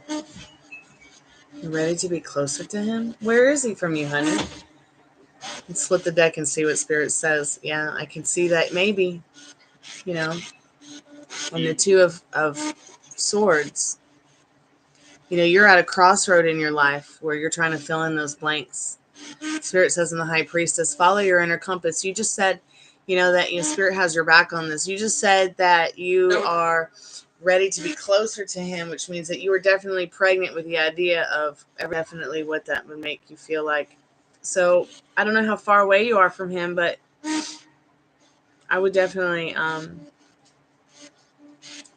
You ready to be closer to him? Where is he from you, honey? Let's flip the deck and see what Spirit says. Yeah, I can see that maybe, you know, on the Two of Swords. You know, you're at a crossroad in your life where you're trying to fill in those blanks. Spirit says in the High Priestess, follow your inner compass. You just said, you know, that Spirit has your back on this. You just said that you are ready to be closer to him, which means that you were definitely pregnant with the idea of definitely what that would make you feel like. So I don't know how far away you are from him, but I would definitely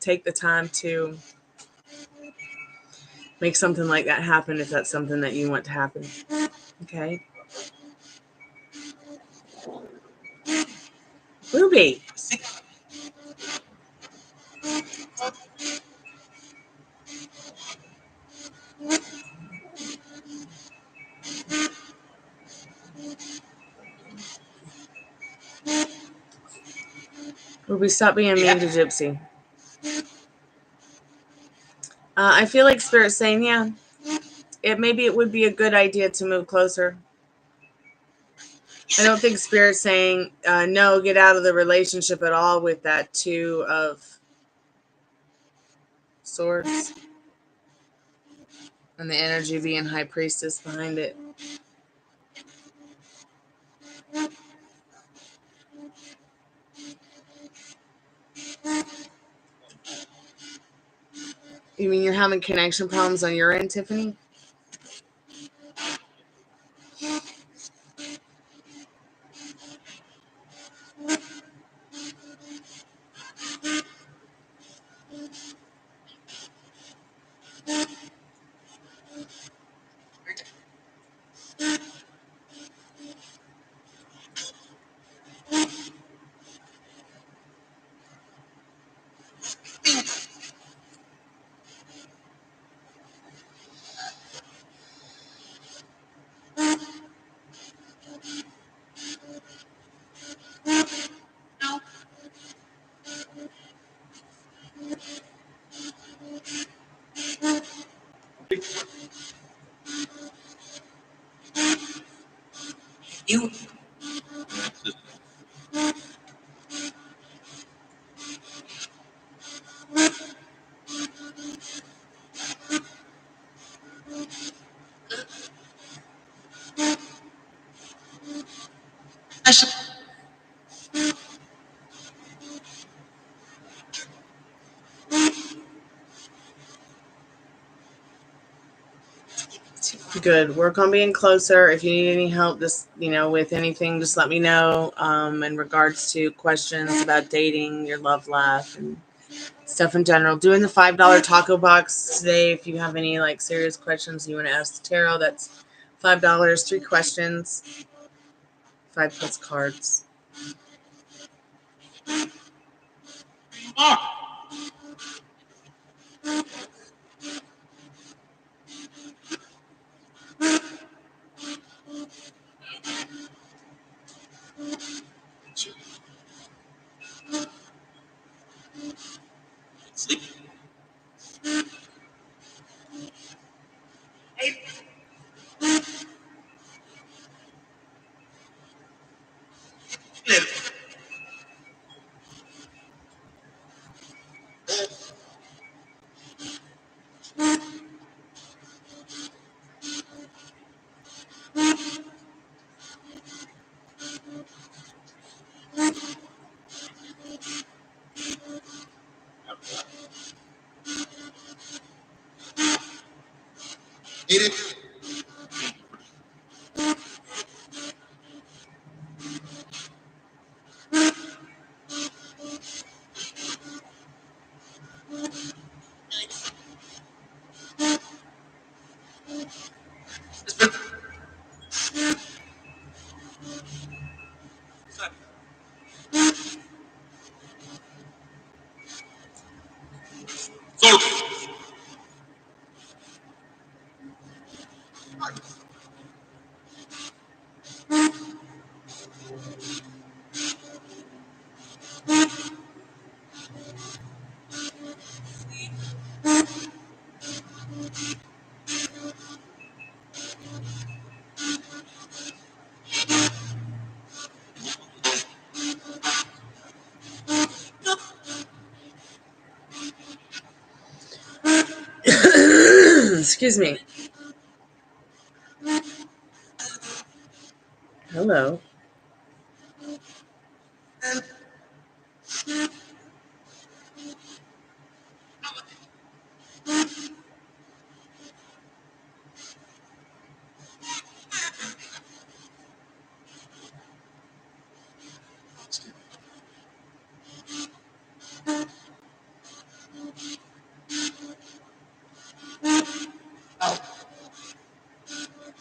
take the time to make something like that happen if that's something that you want to happen. Okay. Ruby. Ruby, stop being mean to Gypsy. I feel like Spirit's saying, yeah, maybe it would be a good idea to move closer. I don't think Spirit's saying, no, get out of the relationship at all with that 2 of Swords. And the energy being High Priestess behind it. You mean you're having connection problems on your end, Tiffany? You. Good. Work on being closer. If you need any help, just, with anything, just let me know. In regards to questions about dating, your love life, and stuff in general. Doing the $5 taco box today. If you have any serious questions you want to ask the tarot, that's $5. 3 questions. 5 plus cards. Sleep. Excuse me. Hello.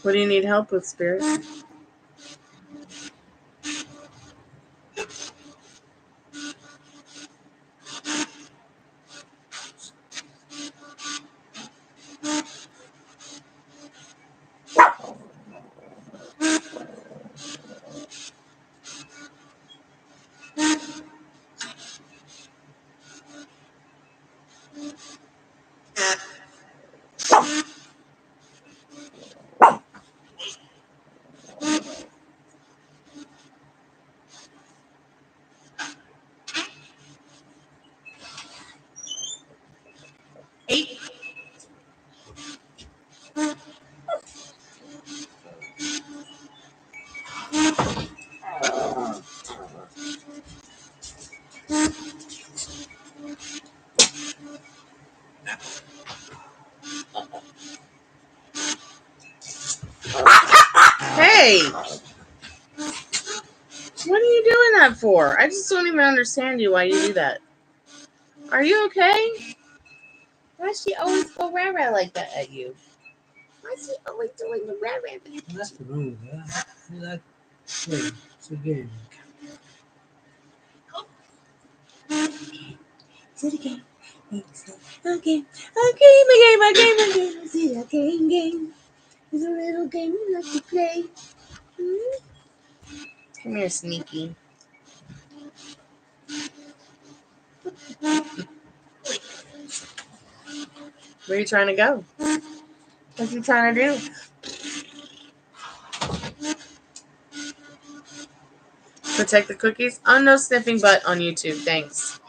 What do you need help with, Spirit? Hey! What are you doing that for? I just don't even understand you why you do that. Are you okay? Why does she always go rah-rah like that at you? Why is she always doing the rah-rah? That's the rule, yeah. That, wait, it's a game. It's a game. It's a game. A game. It's a game. It's a little game you like to play. Come here, Sneaky. Where are you trying to go? What's you trying to do? Protect the cookies? Oh, no sniffing butt on YouTube. Thanks.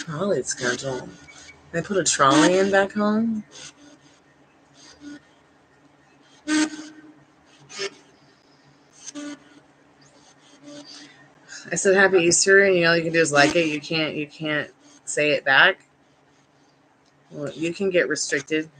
Trolley schedule. They put a trolley in back home? I said Happy Easter, and all you can do is like it. You can't say it back. Well, you can get restricted.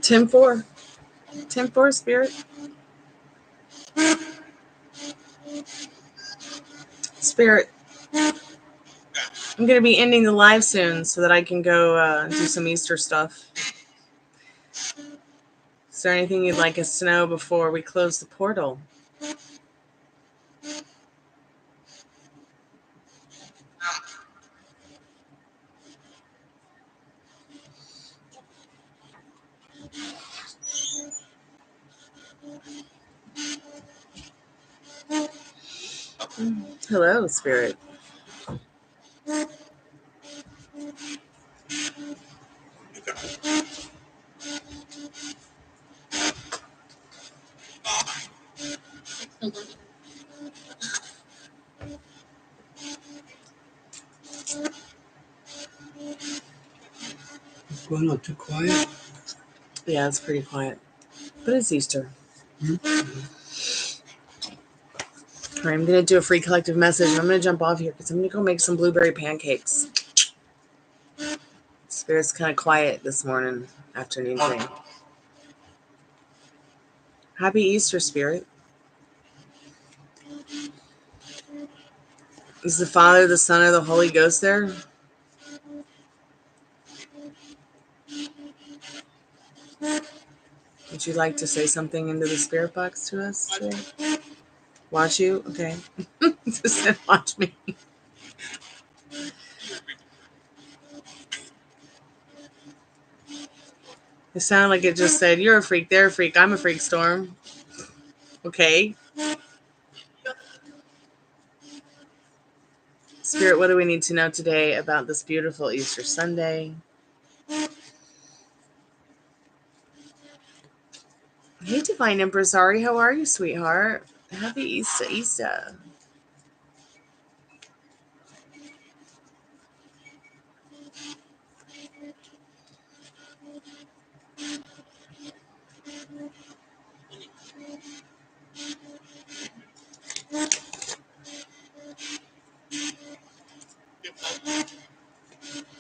Tim 4. Tim 4, Spirit. Spirit. I'm going to be ending the live soon so that I can go do some Easter stuff. Is there anything you'd like us to know before we close the portal? Hello, Spirit. What's going on? Too quiet? Yeah, it's pretty quiet. But it's Easter. Mm-hmm. All right, I'm going to do a free collective message. I'm going to jump off here because I'm going to go make some blueberry pancakes. Spirit's kind of quiet this morning, afternoon thing. Happy Easter, Spirit. Is the Father, the Son, or the Holy Ghost there? Would you like to say something into the spirit box to us today? Watch you? Okay. Just said watch me. It sounded like it just said, you're a freak, they're a freak, I'm a freak, Storm. Okay. Spirit, what do we need to know today about this beautiful Easter Sunday? Hey, Divine Empress Ari, how are you, sweetheart? Happy Easter, Easter.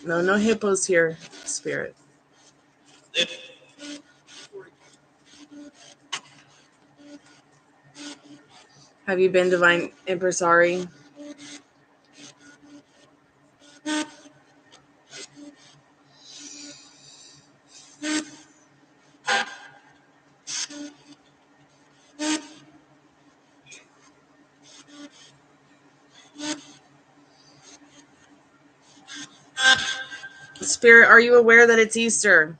No hippos here, Spirit. Have you been Divine Empress Ari? Spirit, are you aware that it's Easter?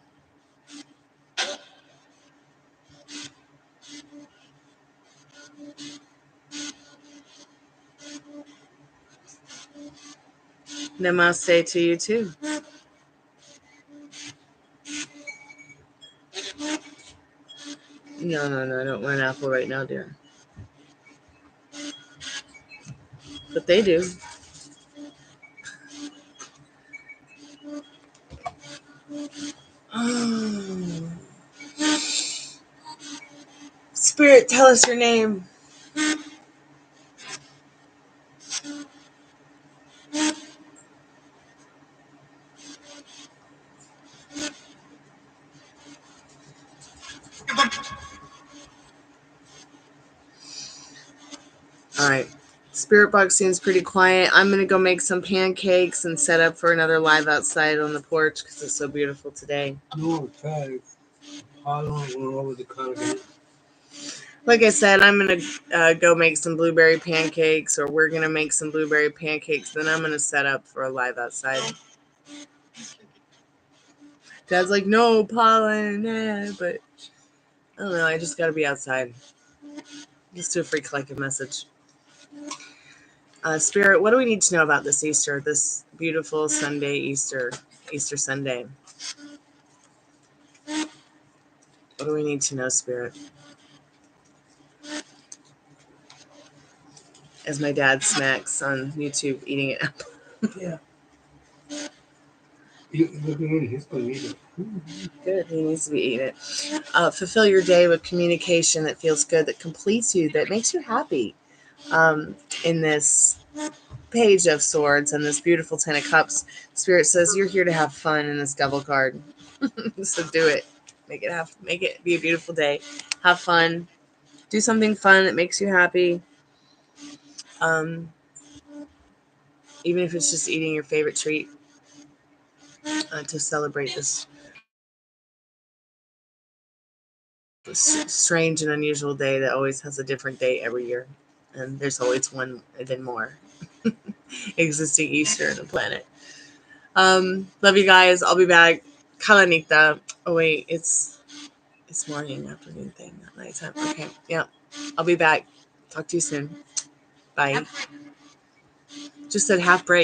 Namaste to you too. No, I don't want an apple right now, dear. But they do. Oh. Spirit, tell us your name. All right. Spiritbox seems pretty quiet. I'm going to go make some pancakes and set up for another live outside on the porch because it's so beautiful today. No, try. How long we're over the counter? Like I said, I'm going to go make some blueberry pancakes, or we're going to make some blueberry pancakes. Then I'm going to set up for a live outside. Dad's like, no, pollen, but I don't know. I just got to be outside. Let's do a free collective message. Spirit, what do we need to know about this Easter, this beautiful Sunday, Easter Sunday? What do we need to know, Spirit? As my dad smacks on YouTube eating it up. Yeah. He's going to eat it. Good, he needs to be eating it. Fulfill your day with communication that feels good, that completes you, that makes you happy. In this Page of Swords and this beautiful Ten of Cups, Spirit says you're here to have fun in this Devil card. So do it. Make it be a beautiful day. Have fun. Do something fun that makes you happy. Even if it's just eating your favorite treat to celebrate this strange and unusual day that always has a different date every year. And there's always one and then more existing Easter on the planet. Love you guys. I'll be back. Kalanita. Oh wait, it's morning, afternoon thing, not nighttime. Okay, yeah. I'll be back. Talk to you soon. Bye. Just said half break.